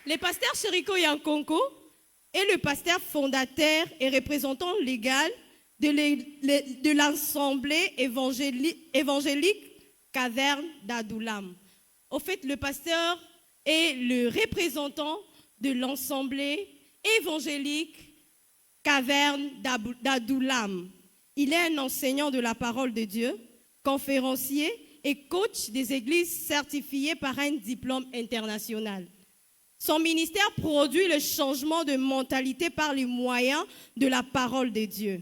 Le pasteur Chéricot Yankonko est le pasteur fondateur et représentant légal de l'Assemblée évangélique Caverne d'Adoulam. Au fait, le pasteur est le représentant de l'Assemblée évangélique Caverne d'Adoulam. Il est un enseignant de la parole de Dieu, conférencier et coach des églises certifiées par un diplôme international. Son ministère produit le changement de mentalité par les moyens de la parole de Dieu.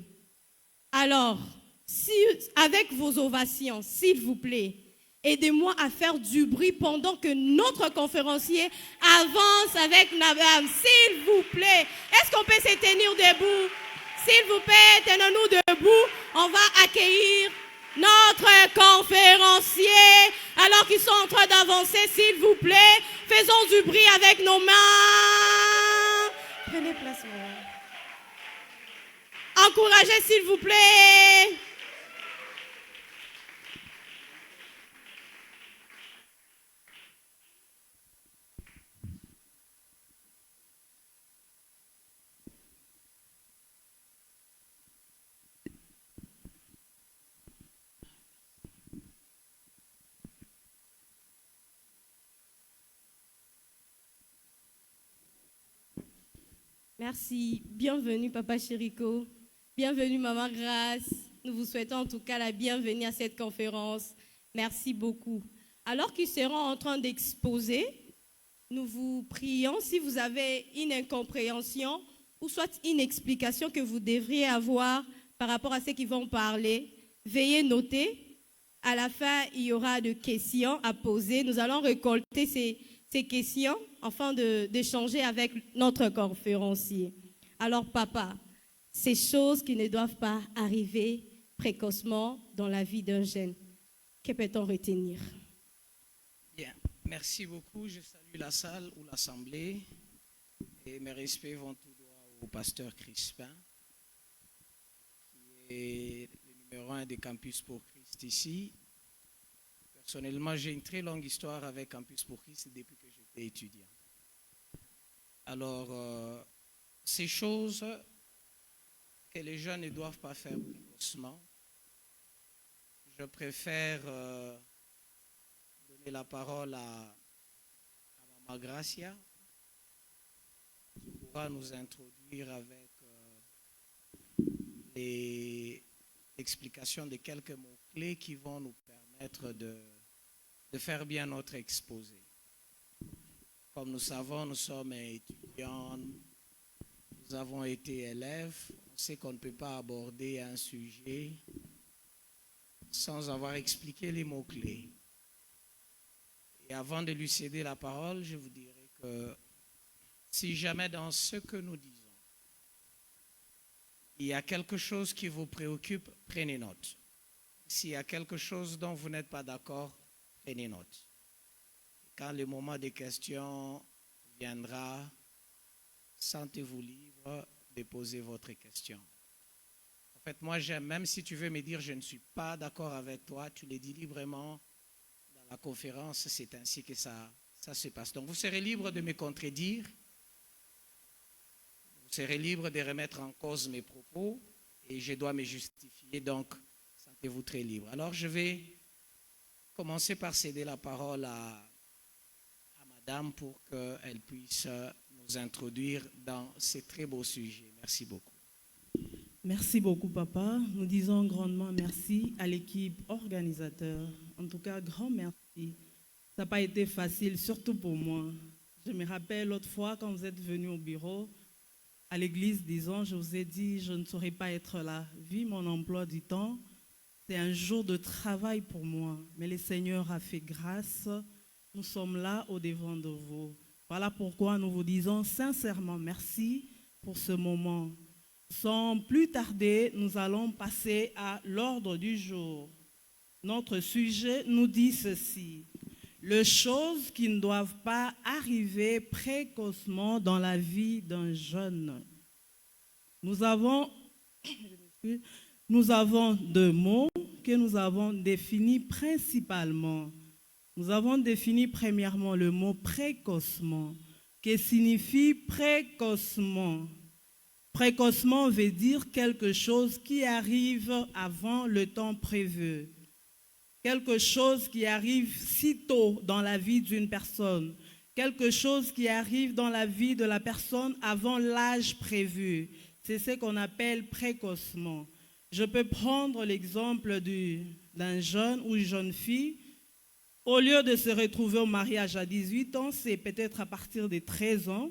Alors, avec vos ovations, s'il vous plaît, aidez-moi à faire du bruit pendant que notre conférencier avance avec Nabam. S'il vous plaît, est-ce qu'on peut se tenir debout? S'il vous plaît, tenons-nous debout. On va accueillir notre conférencier. Alors qu'ils sont en train d'avancer, s'il vous plaît, faisons du bruit avec nos mains. Prenez place, madame. Encouragez, s'il vous plaît. Merci. Bienvenue, Papa Chéricot. Bienvenue, Maman Grace. Nous vous souhaitons en tout cas la bienvenue à cette conférence. Merci beaucoup. Alors qu'ils seront en train d'exposer, nous vous prions, si vous avez une incompréhension ou soit une explication que vous devriez avoir par rapport à ce qu'ils vont parler, veuillez noter. À la fin, il y aura des questions à poser. Nous allons récolter ces questions afin d'échanger avec notre conférencier. Alors, papa, ces choses qui ne doivent pas arriver précocement dans la vie d'un jeune, que peut-on retenir? Bien, merci beaucoup. Je salue la salle ou l'assemblée et mes respects vont tout droit au pasteur Crispin, qui est le numéro 1 des Campus pour Christ ici. Personnellement, j'ai une très longue histoire avec Campus pour Christ depuis que j'étais étudiant. Alors, ces choses que les jeunes ne doivent pas faire précocement, je préfère donner la parole à Maman Gracia, qui pourra nous introduire avec l'explication de quelques mots-clés qui vont nous permettre de faire bien notre exposé. Comme nous savons, nous sommes étudiants, nous avons été élèves, on sait qu'on ne peut pas aborder un sujet sans avoir expliqué les mots-clés. Et avant de lui céder la parole, je vous dirai que si jamais dans ce que nous disons, il y a quelque chose qui vous préoccupe, prenez note. S'il y a quelque chose dont vous n'êtes pas d'accord, prenez note. Quand le moment des questions viendra, sentez-vous libre de poser votre question. En fait, moi, j'aime, même si tu veux me dire je ne suis pas d'accord avec toi, tu le dis librement dans la conférence, c'est ainsi que ça se passe. Donc, vous serez libre de me contredire, vous serez libre de remettre en cause mes propos et je dois me justifier, donc sentez-vous très libre. Alors, je vais commencer par céder la parole à Madame pour qu'elle puisse nous introduire dans ces très beaux sujets. Merci beaucoup. Merci beaucoup, papa. Nous disons grandement merci à l'équipe organisateur. En tout cas, grand merci. Ça n'a pas été facile, surtout pour moi. Je me rappelle l'autre fois, quand vous êtes venu au bureau, à l'église, disons, je vous ai dit, je ne saurais pas être là. Vu mon emploi du temps, c'est un jour de travail pour moi. Mais le Seigneur a fait grâce. Nous sommes là au-devant de vous. Voilà pourquoi nous vous disons sincèrement merci pour ce moment. Sans plus tarder, nous allons passer à l'ordre du jour. Notre sujet nous dit ceci: les choses qui ne doivent pas arriver précocement dans la vie d'un jeune. Nous avons deux mots que nous avons définis principalement. Nous avons défini premièrement le mot précocement. qui signifie précocement. Précocement veut dire quelque chose qui arrive avant le temps prévu. Quelque chose qui arrive si tôt dans la vie d'une personne. Quelque chose qui arrive dans la vie de la personne avant l'âge prévu. C'est ce qu'on appelle précocement. Je peux prendre l'exemple d'un jeune ou une jeune fille. Au lieu de se retrouver au mariage à 18 ans, c'est peut-être à partir de 13 ans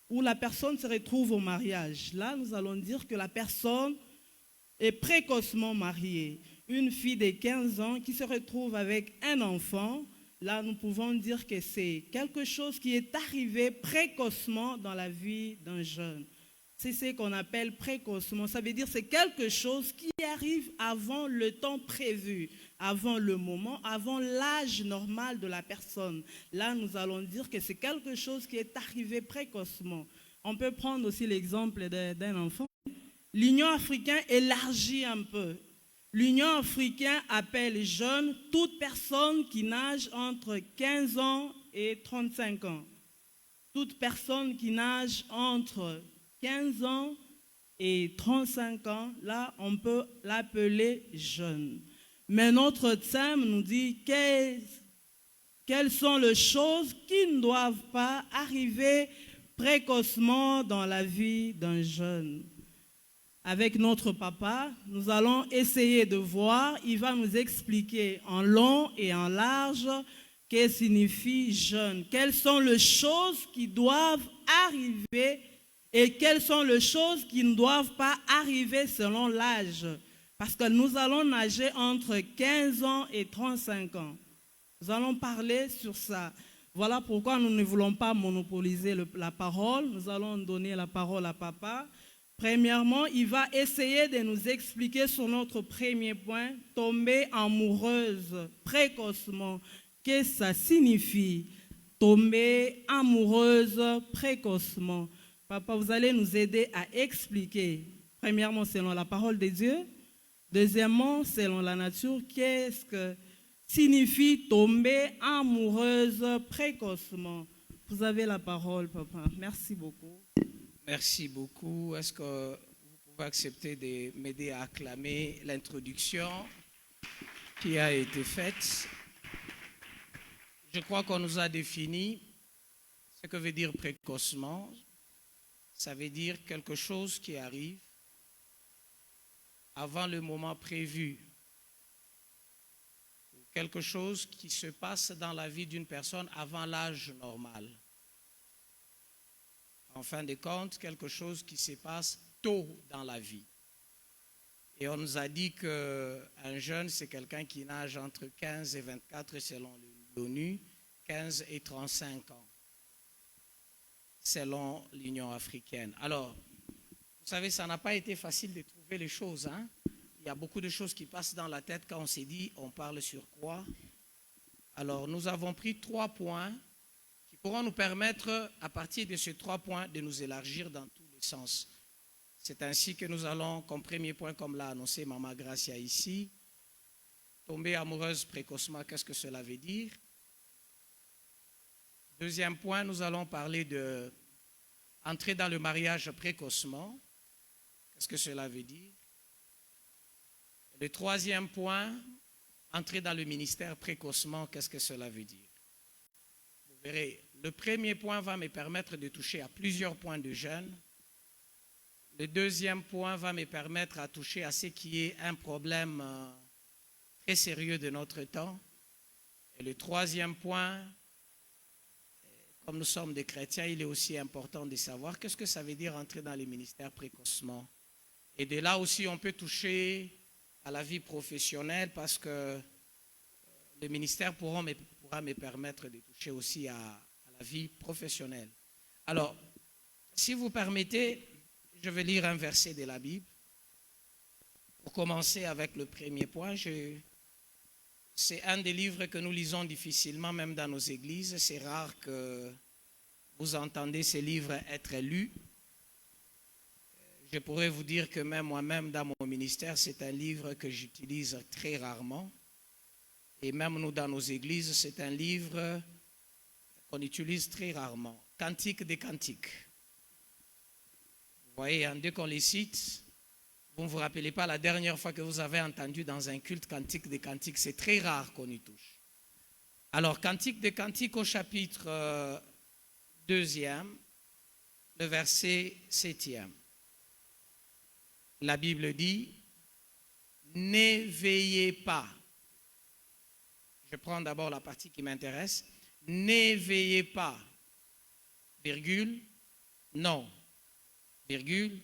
où la personne se retrouve au mariage. Là, nous allons dire que la personne est précocement mariée. Une fille de 15 ans qui se retrouve avec un enfant, là, nous pouvons dire que c'est quelque chose qui est arrivé précocement dans la vie d'un jeune. C'est ce qu'on appelle précocement. Ça veut dire que c'est quelque chose qui arrive avant le temps prévu, avant le moment, avant l'âge normal de la personne. Là, nous allons dire que c'est quelque chose qui est arrivé précocement. On peut prendre aussi l'exemple d'un enfant. L'Union africaine élargit un peu. L'Union africaine appelle jeune toute personne qui nage entre 15 ans et 35 ans. Toute personne qui nage entre 15 ans et 35 ans, là, on peut l'appeler jeune. Mais notre thème nous dit quelles sont les choses qui ne doivent pas arriver précocement dans la vie d'un jeune. Avec notre papa, nous allons essayer de voir, il va nous expliquer en long et en large ce que signifie jeune. Quelles sont les choses qui doivent arriver et quelles sont les choses qui ne doivent pas arriver selon l'âge. Parce que nous allons nager entre 15 ans et 35 ans. Nous allons parler sur ça. Voilà pourquoi nous ne voulons pas monopoliser la parole. Nous allons donner la parole à papa. Premièrement, il va essayer de nous expliquer sur notre premier point, tomber amoureuse précocement. Qu'est-ce que ça signifie? Tomber amoureuse précocement. Papa, vous allez nous aider à expliquer, premièrement, selon la parole de Dieu. Deuxièmement, selon la nature, qu'est-ce que signifie tomber amoureuse précocement? Vous avez la parole, papa. Merci beaucoup. Merci beaucoup. Est-ce que vous pouvez accepter de m'aider à acclamer l'introduction qui a été faite? Je crois qu'on nous a défini ce que veut dire précocement. Ça veut dire quelque chose qui arrive avant le moment prévu. Quelque chose qui se passe dans la vie d'une personne avant l'âge normal. En fin de compte, quelque chose qui se passe tôt dans la vie. Et on nous a dit qu'un jeune, c'est quelqu'un qui nage entre 15 et 24 selon l'ONU, 15 et 35 ans. Selon l'Union africaine. Alors, vous savez, ça n'a pas été facile de trouver les choses. Hein? Il y a beaucoup de choses qui passent dans la tête quand on s'est dit, on parle sur quoi? Alors, nous avons pris 3 points qui pourront nous permettre, à partir de ces 3 points, de nous élargir dans tous les sens. C'est ainsi que nous allons, comme premier point, comme l'a annoncé Maman Gracia ici, tomber amoureuse précocement, qu'est-ce que cela veut dire? Deuxième point, nous allons parler de entrer dans le mariage précocement. Qu'est-ce que cela veut dire? Le troisième point, entrer dans le ministère précocement. Qu'est-ce que cela veut dire? Vous verrez, le premier point va me permettre de toucher à plusieurs points de jeunes. Le deuxième point va me permettre de toucher à ce qui est un problème très sérieux de notre temps. Et le troisième point, comme nous sommes des chrétiens, il est aussi important de savoir qu'est-ce que ça veut dire entrer dans les ministères précocement. Et de là aussi, on peut toucher à la vie professionnelle parce que le ministère pourra me permettre de toucher aussi à la vie professionnelle. Alors, si vous permettez, je vais lire un verset de la Bible. Pour commencer avec le premier point, c'est un des livres que nous lisons difficilement, même dans nos églises. C'est rare que vous entendez ces livres être lus. Je pourrais vous dire que même moi-même, dans mon ministère, c'est un livre que j'utilise très rarement. Et même nous, dans nos églises, c'est un livre qu'on utilise très rarement. Cantique des cantiques. Vous voyez, dès qu'on les cite, vous ne vous rappelez pas la dernière fois que vous avez entendu dans un culte cantique des cantiques. C'est très rare qu'on y touche. Alors, cantique des cantiques au chapitre 2e, le verset 7e. La Bible dit, n'éveillez pas. Je prends d'abord la partie qui m'intéresse. N'éveillez pas, virgule, non, virgule,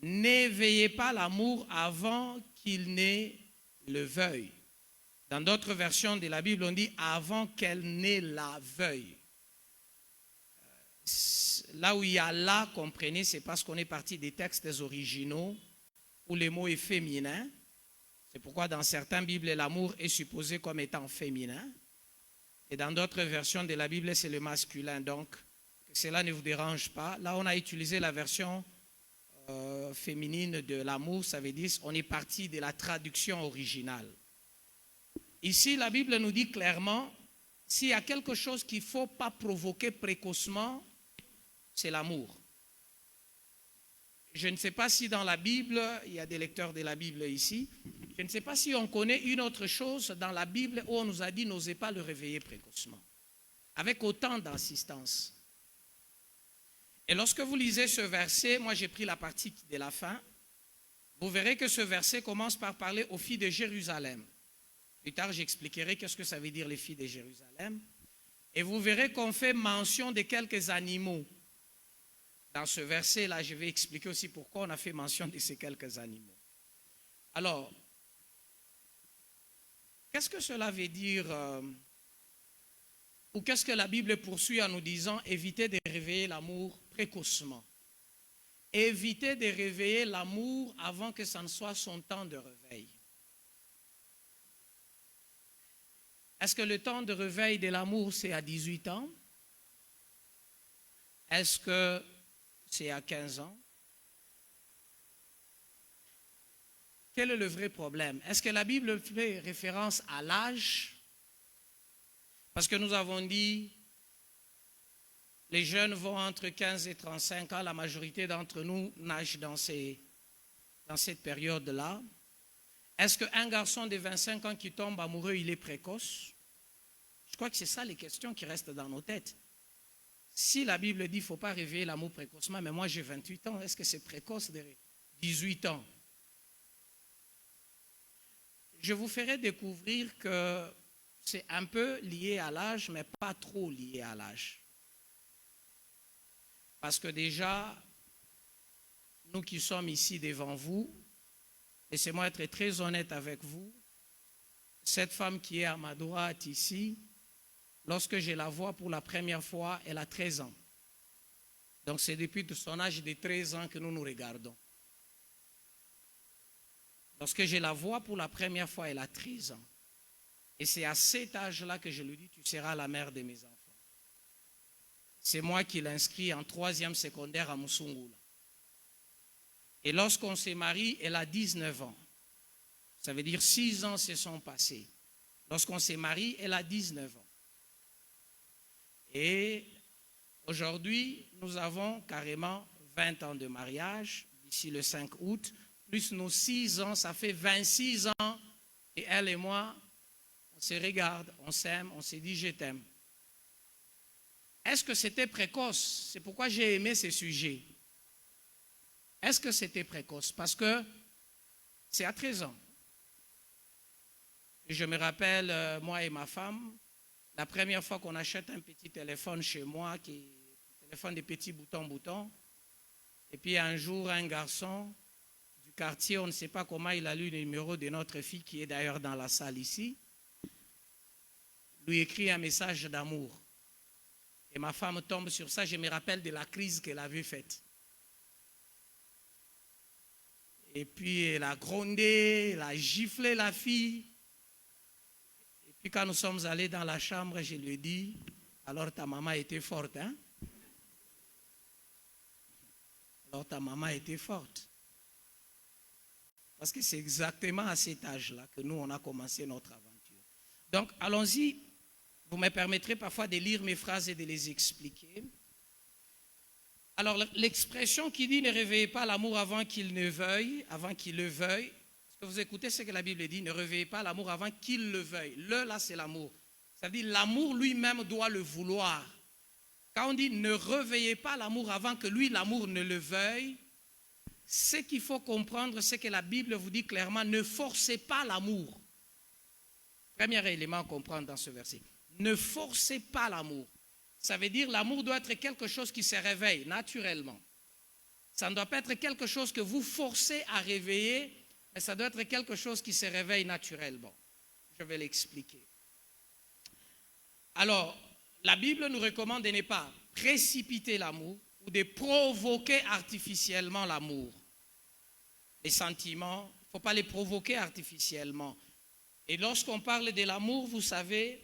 n'éveillez pas l'amour avant qu'il n'ait le veuille. Dans d'autres versions de la Bible, on dit avant qu'elle n'ait la veuille. Là où il y a là, comprenez, c'est parce qu'on est parti des textes originaux où le mot est féminin. C'est pourquoi dans certaines Bibles, l'amour est supposé comme étant féminin. Et dans d'autres versions de la Bible, c'est le masculin. Donc, que cela ne vous dérange pas. Là, on a utilisé la version féminine de l'amour. Ça veut dire on est parti de la traduction originale. Ici, la Bible nous dit clairement, s'il y a quelque chose qu'il ne faut pas provoquer précocement, c'est l'amour. Je ne sais pas si dans la Bible, il y a des lecteurs de la Bible ici, je ne sais pas si on connaît une autre chose dans la Bible où on nous a dit n'osez pas le réveiller précocement, avec autant d'insistance. Et lorsque vous lisez ce verset, moi j'ai pris la partie de la fin, vous verrez que ce verset commence par parler aux filles de Jérusalem. Plus tard, j'expliquerai qu'est-ce que ça veut dire les filles de Jérusalem. Et vous verrez qu'on fait mention de quelques animaux. Dans ce verset-là, je vais expliquer aussi pourquoi on a fait mention de ces quelques animaux. Alors, qu'est-ce que cela veut dire ou qu'est-ce que la Bible poursuit en nous disant évitez de réveiller l'amour précocement. Évitez de réveiller l'amour avant que ça ne soit son temps de réveil. Est-ce que le temps de réveil de l'amour, c'est à 18 ans? Est-ce que c'est à 15 ans? Quel est le vrai problème? Est-ce que la Bible fait référence à l'âge? Parce que nous avons dit, les jeunes vont entre 15 et 35 ans, la majorité d'entre nous nagent dans cette période-là. Est-ce qu'un garçon de 25 ans qui tombe amoureux, il est précoce? Je crois que c'est ça les questions qui restent dans nos têtes. Si la Bible dit qu'il ne faut pas réveiller l'amour précocement, mais moi j'ai 28 ans, est-ce que c'est précoce de 18 ans? Je vous ferai découvrir que c'est un peu lié à l'âge, mais pas trop lié à l'âge. Parce que déjà, nous qui sommes ici devant vous, laissez-moi être très honnête avec vous, cette femme qui est à ma droite ici, lorsque je la vois pour la première fois, elle a 13 ans. Donc c'est depuis son âge de 13 ans que nous nous regardons. Lorsque je la vois pour la première fois, elle a 13 ans. Et c'est à cet âge-là que je lui dis, tu seras la mère de mes enfants. C'est moi qui l'inscris en 3e secondaire à Musungula. Et lorsqu'on s'est marié, elle a 19 ans. Ça veut dire 6 ans se sont passés. Lorsqu'on s'est marié, elle a 19 ans. Et aujourd'hui, nous avons carrément 20 ans de mariage, d'ici le 5 août, plus nos 6 ans, ça fait 26 ans. Et elle et moi, on se regarde, on s'aime, on se dit je t'aime. Est-ce que c'était précoce? C'est pourquoi j'ai aimé ce sujet. Est-ce que c'était précoce? Parce que c'est à 13 ans. Et je me rappelle, moi et ma femme, la première fois qu'on achète un petit téléphone chez moi, qui est un téléphone de petits boutons, et puis un jour, un garçon du quartier, on ne sait pas comment il a lu le numéro de notre fille, qui est d'ailleurs dans la salle ici, lui écrit un message d'amour. Et ma femme tombe sur ça, je me rappelle de la crise qu'elle avait faite. Et puis elle a grondé, elle a giflé la fille. Et puis quand nous sommes allés dans la chambre, je lui ai dit, alors ta maman était forte, hein? Alors ta maman était forte. Parce que c'est exactement à cet âge-là que nous, on a commencé notre aventure. Donc, allons-y. Vous me permettrez parfois de lire mes phrases et de les expliquer. Alors, l'expression qui dit « ne réveillez pas l'amour avant qu'il ne veuille », avant qu'il le veuille, est-ce que vous écoutez ce que la Bible dit? Ne réveillez pas l'amour avant qu'il le veuille. Le, là, c'est l'amour. Ça veut dire l'amour lui-même doit le vouloir. Quand on dit « ne réveillez pas l'amour avant que lui, l'amour, ne le veuille », ce qu'il faut comprendre, c'est que la Bible vous dit clairement « ne forcez pas l'amour ». Premier élément à comprendre dans ce verset. Ne forcez pas l'amour. Ça veut dire l'amour doit être quelque chose qui se réveille naturellement. Ça ne doit pas être quelque chose que vous forcez à réveiller, mais ça doit être quelque chose qui se réveille naturellement. Je vais l'expliquer. Alors, la Bible nous recommande de ne pas précipiter l'amour ou de provoquer artificiellement l'amour. Les sentiments, il ne faut pas les provoquer artificiellement. Et lorsqu'on parle de l'amour, vous savez,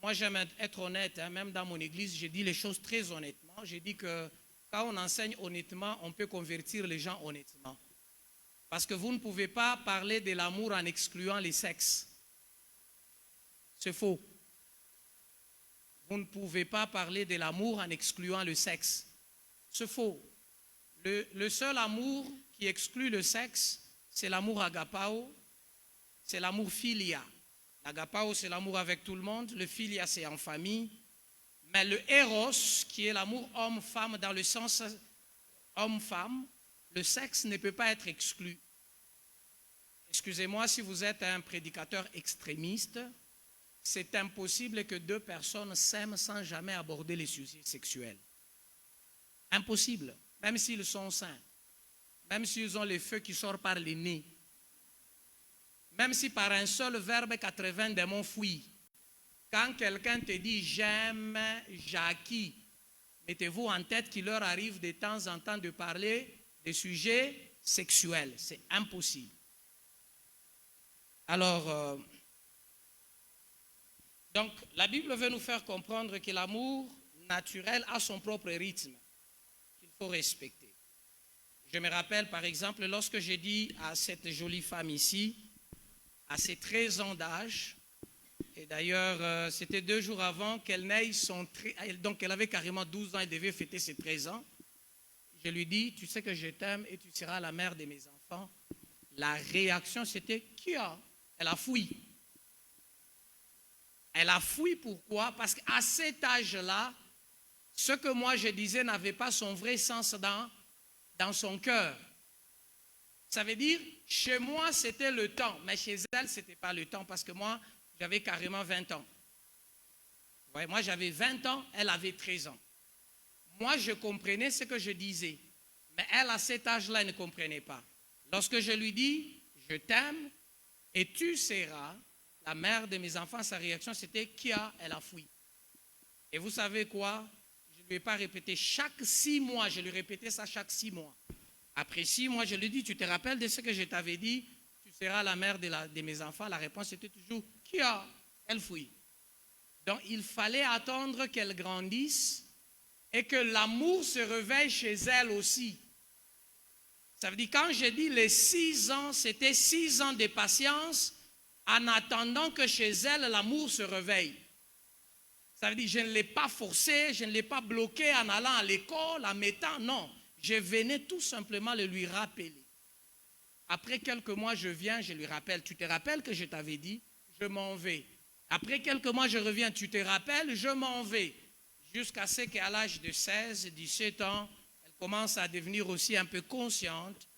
moi j'aime être honnête, hein, même dans mon église, je dis les choses très honnêtement. Je dis que quand on enseigne honnêtement, on peut convertir les gens honnêtement. Parce que vous ne pouvez pas parler de l'amour en excluant les sexes. C'est faux. Vous ne pouvez pas parler de l'amour en excluant le sexe. C'est faux. Le seul amour qui exclut le sexe, c'est l'amour agapao, c'est l'amour philia. L'agapao, c'est l'amour avec tout le monde. Le philia, c'est en famille. Mais le eros, qui est l'amour homme-femme dans le sens homme-femme, le sexe ne peut pas être exclu. Excusez-moi si vous êtes un prédicateur extrémiste, c'est impossible que deux personnes s'aiment sans jamais aborder les sujets sexuels. Impossible, même s'ils sont sains, même s'ils ont les feux qui sortent par les nez. Même si par un seul verbe 80 démons fuient. Quand quelqu'un te dit « j'aime Jackie », mettez-vous en tête qu'il leur arrive de temps en temps de parler des sujets sexuels. C'est impossible. Alors, donc la Bible veut nous faire comprendre que l'amour naturel a son propre rythme qu'il faut respecter. Je me rappelle par exemple lorsque j'ai dit à cette jolie femme ici, à ses 13 ans d'âge, et d'ailleurs c'était 2 jours avant qu'elle n'aille donc elle avait carrément 12 ans, elle devait fêter ses 13 ans. Je lui dis, tu sais que je t'aime et tu seras la mère de mes enfants. La réaction c'était, qui a? Elle a fui. Elle a fui, pourquoi? Parce qu'à cet âge-là, ce que moi je disais n'avait pas son vrai sens dans son cœur. Ça veut dire, chez moi, c'était le temps, mais chez elle, ce n'était pas le temps, parce que moi, j'avais carrément 20 ans. Ouais, moi, j'avais 20 ans, elle avait 13 ans. Moi, je comprenais ce que je disais, mais elle, à cet âge-là, elle ne comprenait pas. Lorsque je lui dis, je t'aime, et tu seras la mère de mes enfants, sa réaction, c'était, elle a fui. Et vous savez quoi? Je ne lui ai pas répété chaque 6 mois, je lui répétais ça chaque 6 mois. Après 6 mois, je lui dis, tu te rappelles de ce que je t'avais dit? Tu seras la mère de mes enfants. La réponse était toujours, elle fouille. Donc, il fallait attendre qu'elle grandisse et que l'amour se réveille chez elle aussi. Ça veut dire, quand je dis les 6 ans, c'était 6 ans de patience en attendant que chez elle, l'amour se réveille. Ça veut dire, je ne l'ai pas forcé, je ne l'ai pas bloqué en allant à l'école, en mettant, non. Je venais tout simplement le lui rappeler. Après quelques mois, je viens, je lui rappelle. Tu te rappelles que je t'avais dit? Je m'en vais. Après quelques mois, je reviens. Tu te rappelles? Je m'en vais. Jusqu'à ce qu'à l'âge de 16, 17 ans, elle commence à devenir aussi un peu consciente.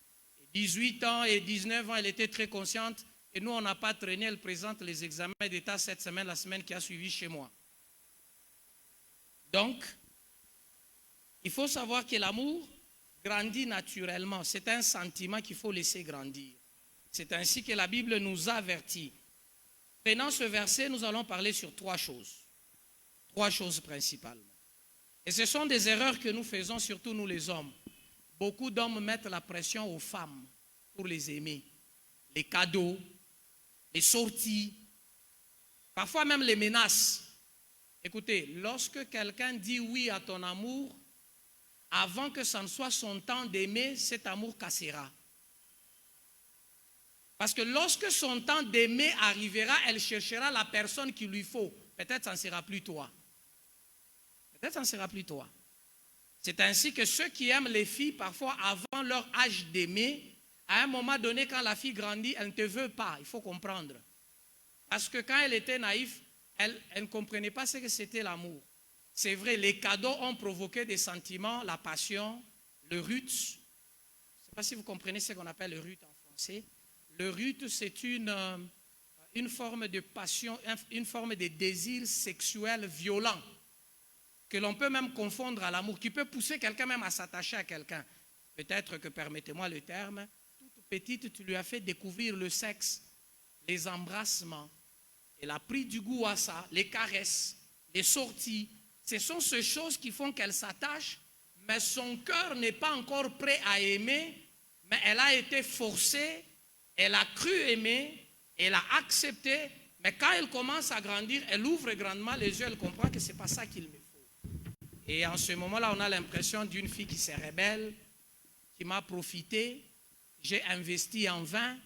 18 ans et 19 ans, elle était très consciente. Et nous, on n'a pas traîné. Elle présente les examens d'État cette semaine, la semaine qui a suivi chez moi. Donc, il faut savoir que l'amour grandit naturellement. C'est un sentiment qu'il faut laisser grandir. C'est ainsi que la Bible nous avertit. Prenant ce verset, nous allons parler sur 3 choses. 3 choses principalement. Et ce sont des erreurs que nous faisons, surtout nous les hommes. Beaucoup d'hommes mettent la pression aux femmes pour les aimer. Les cadeaux, les sorties, parfois même les menaces. Écoutez, lorsque quelqu'un dit oui à ton amour, avant que ça ne soit son temps d'aimer, cet amour cassera. Parce que lorsque son temps d'aimer arrivera, elle cherchera la personne qu'il lui faut. peut-être ça ne sera plus toi. Peut-être ça ne sera plus toi. C'est ainsi que ceux qui aiment les filles, parfois avant leur âge d'aimer, à un moment donné, quand la fille grandit, elle ne te veut pas. Il faut comprendre. Parce que quand elle était naïve, elle ne comprenait pas ce que c'était l'amour. C'est vrai, les cadeaux ont provoqué des sentiments, la passion, le rut. Je ne sais pas si vous comprenez ce qu'on appelle le rut en français. Le rut, c'est une forme de passion, une forme de désir sexuel violent que l'on peut même confondre à l'amour, qui peut pousser quelqu'un même à s'attacher à quelqu'un. Peut-être que, permettez-moi le terme, toute petite, tu lui as fait découvrir le sexe, les embrassements. Elle a pris du goût à ça, les caresses, les sorties. Ce sont ces choses qui font qu'elle s'attache, mais son cœur n'est pas encore prêt à aimer, mais elle a été forcée, elle a cru aimer, elle a accepté, mais quand elle commence à grandir, elle ouvre grandement les yeux, elle comprend que ce n'est pas ça qu'il me faut. Et en ce moment-là, on a l'impression d'une fille qui se rebelle, qui m'a profité, j'ai investi en vain,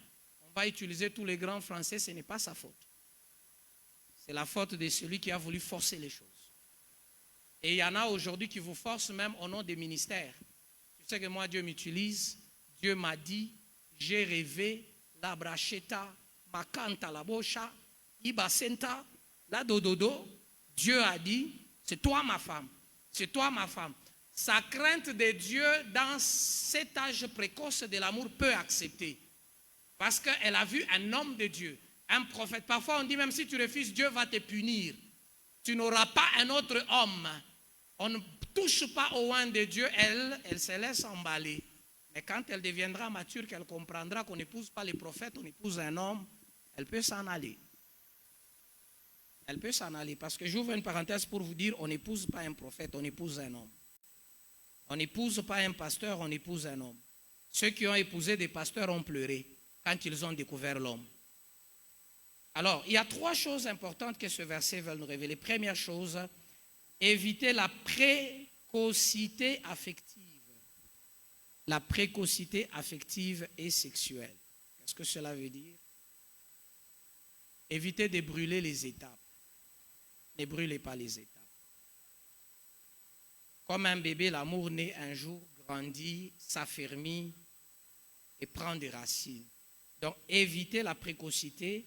on va utiliser tous les grands français, ce n'est pas sa faute. C'est la faute de celui qui a voulu forcer les choses. Et il y en a aujourd'hui qui vous forcent même au nom des ministères. Tu sais que moi, Dieu m'utilise, Dieu m'a dit, j'ai rêvé, la bracheta, ma canta la bocha, ibasenta, la dododo. Dieu a dit, c'est toi ma femme, c'est toi ma femme. Sa crainte de Dieu dans cet âge précoce de l'amour peut accepter. Parce qu'elle a vu un homme de Dieu, un prophète. Parfois on dit même si tu refuses, Dieu va te punir. Tu n'auras pas un autre homme. On ne touche pas au oin de Dieu, elle se laisse emballer. Mais quand elle deviendra mature, qu'elle comprendra qu'on n'épouse pas les prophètes, on épouse un homme, elle peut s'en aller. Elle peut s'en aller. Parce que j'ouvre une parenthèse pour vous dire, on n'épouse pas un prophète, on épouse un homme. On n'épouse pas un pasteur, on épouse un homme. Ceux qui ont épousé des pasteurs ont pleuré quand ils ont découvert l'homme. Alors, il y a 3 choses importantes que ce verset veut nous révéler. Première chose, éviter la précocité affective. La précocité affective et sexuelle. Qu'est-ce que cela veut dire? Évitez de brûler les étapes. Ne brûlez pas les étapes. Comme un bébé, l'amour naît un jour, grandit, s'affermit et prend des racines. Donc, évitez la précocité.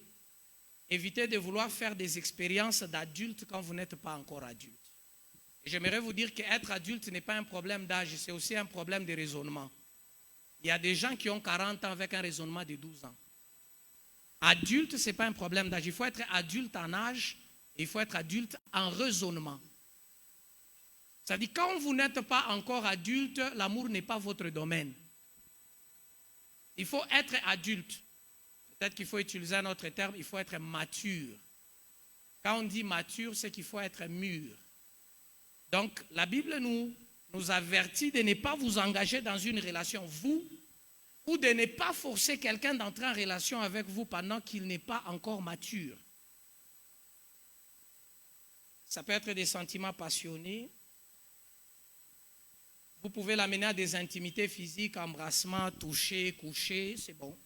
Évitez de vouloir faire des expériences d'adulte quand vous n'êtes pas encore adulte. Et j'aimerais vous dire qu'être adulte n'est pas un problème d'âge, c'est aussi un problème de raisonnement. Il y a des gens qui ont 40 ans avec un raisonnement de 12 ans. Adulte, ce n'est pas un problème d'âge. Il faut être adulte en âge et il faut être adulte en raisonnement. Ça veut dire quand vous n'êtes pas encore adulte, l'amour n'est pas votre domaine. Il faut être adulte. Peut-être qu'il faut utiliser un autre terme, il faut être mature. Quand on dit mature, c'est qu'il faut être mûr. Donc, la Bible nous avertit de ne pas vous engager dans une relation, vous, ou de ne pas forcer quelqu'un d'entrer en relation avec vous pendant qu'il n'est pas encore mature. Ça peut être des sentiments passionnés. Vous pouvez l'amener à des intimités physiques, embrassements, toucher, coucher, c'est bon.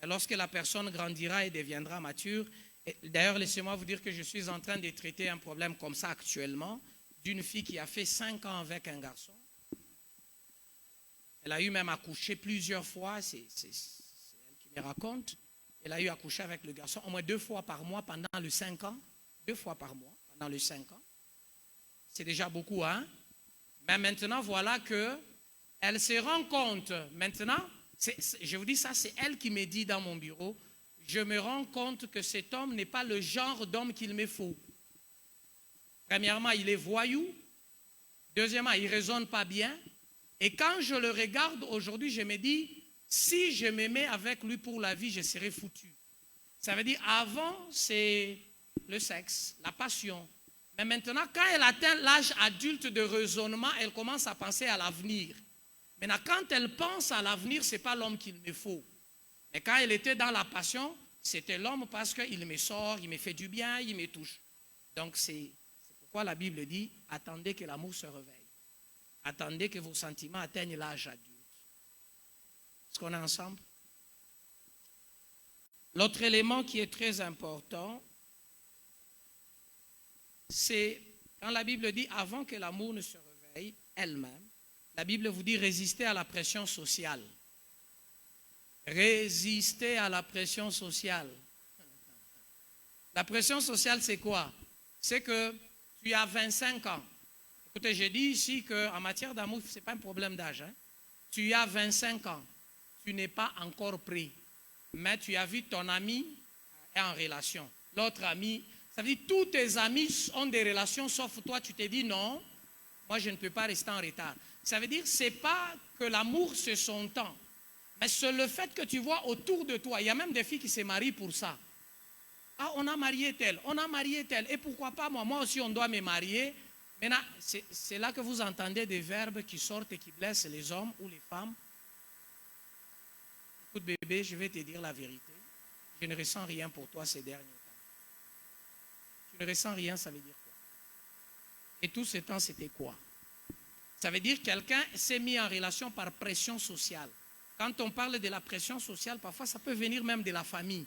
Mais lorsque la personne grandira et deviendra mature, d'ailleurs, laissez-moi vous dire que je suis en train de traiter un problème comme ça actuellement, d'une fille qui a fait 5 ans avec un garçon. Elle a eu même à coucher plusieurs fois, c'est elle qui me raconte. Elle a eu à coucher avec le garçon au moins 2 fois par mois pendant les 5 ans. 2 fois par mois pendant les 5 ans. C'est déjà beaucoup, hein? Mais maintenant, voilà qu'elle se rend compte. Maintenant, je vous dis ça, c'est elle qui me dit dans mon bureau, je me rends compte que cet homme n'est pas le genre d'homme qu'il me faut. Premièrement, il est voyou. Deuxièmement, il ne raisonne pas bien. Et quand je le regarde aujourd'hui, je me dis, si je me mets avec lui pour la vie, je serai foutu. Ça veut dire, avant, c'est le sexe, la passion. Mais maintenant, quand elle atteint l'âge adulte de raisonnement, elle commence à penser à l'avenir. Maintenant, quand elle pense à l'avenir, ce n'est pas l'homme qu'il me faut. Mais quand elle était dans la passion, c'était l'homme parce qu'il me sort, il me fait du bien, il me touche. Donc, c'est pourquoi la Bible dit, attendez que l'amour se réveille. Attendez que vos sentiments atteignent l'âge adulte. Est-ce qu'on est ensemble? L'autre élément qui est très important, c'est quand la Bible dit avant que l'amour ne se réveille elle-même, la Bible vous dit résister à la pression sociale. Résister à la pression sociale. La pression sociale, c'est quoi? C'est que tu as 25 ans. Écoutez, j'ai dit ici qu'en matière d'amour, ce n'est pas un problème d'âge. Hein? Tu as 25 ans. Tu n'es pas encore prêt. Mais tu as vu ton ami est en relation. L'autre ami, ça veut dire que tous tes amis ont des relations, sauf toi, tu t'es dit non, moi je ne peux pas rester en retard. Ça veut dire que ce n'est pas que l'amour c'est son temps. Mais c'est le fait que tu vois autour de toi, il y a même des filles qui se marient pour ça. Ah, on a marié tel, on a marié tel. Et pourquoi pas moi? Moi aussi, on doit me marier. Maintenant, c'est là que vous entendez des verbes qui sortent et qui blessent les hommes ou les femmes. Écoute bébé, je vais te dire la vérité. Je ne ressens rien pour toi ces derniers temps. Tu ne ressens rien, ça veut dire quoi? Et tout ce temps, c'était quoi? Ça veut dire que quelqu'un s'est mis en relation par pression sociale. Quand on parle de la pression sociale, parfois ça peut venir même de la famille.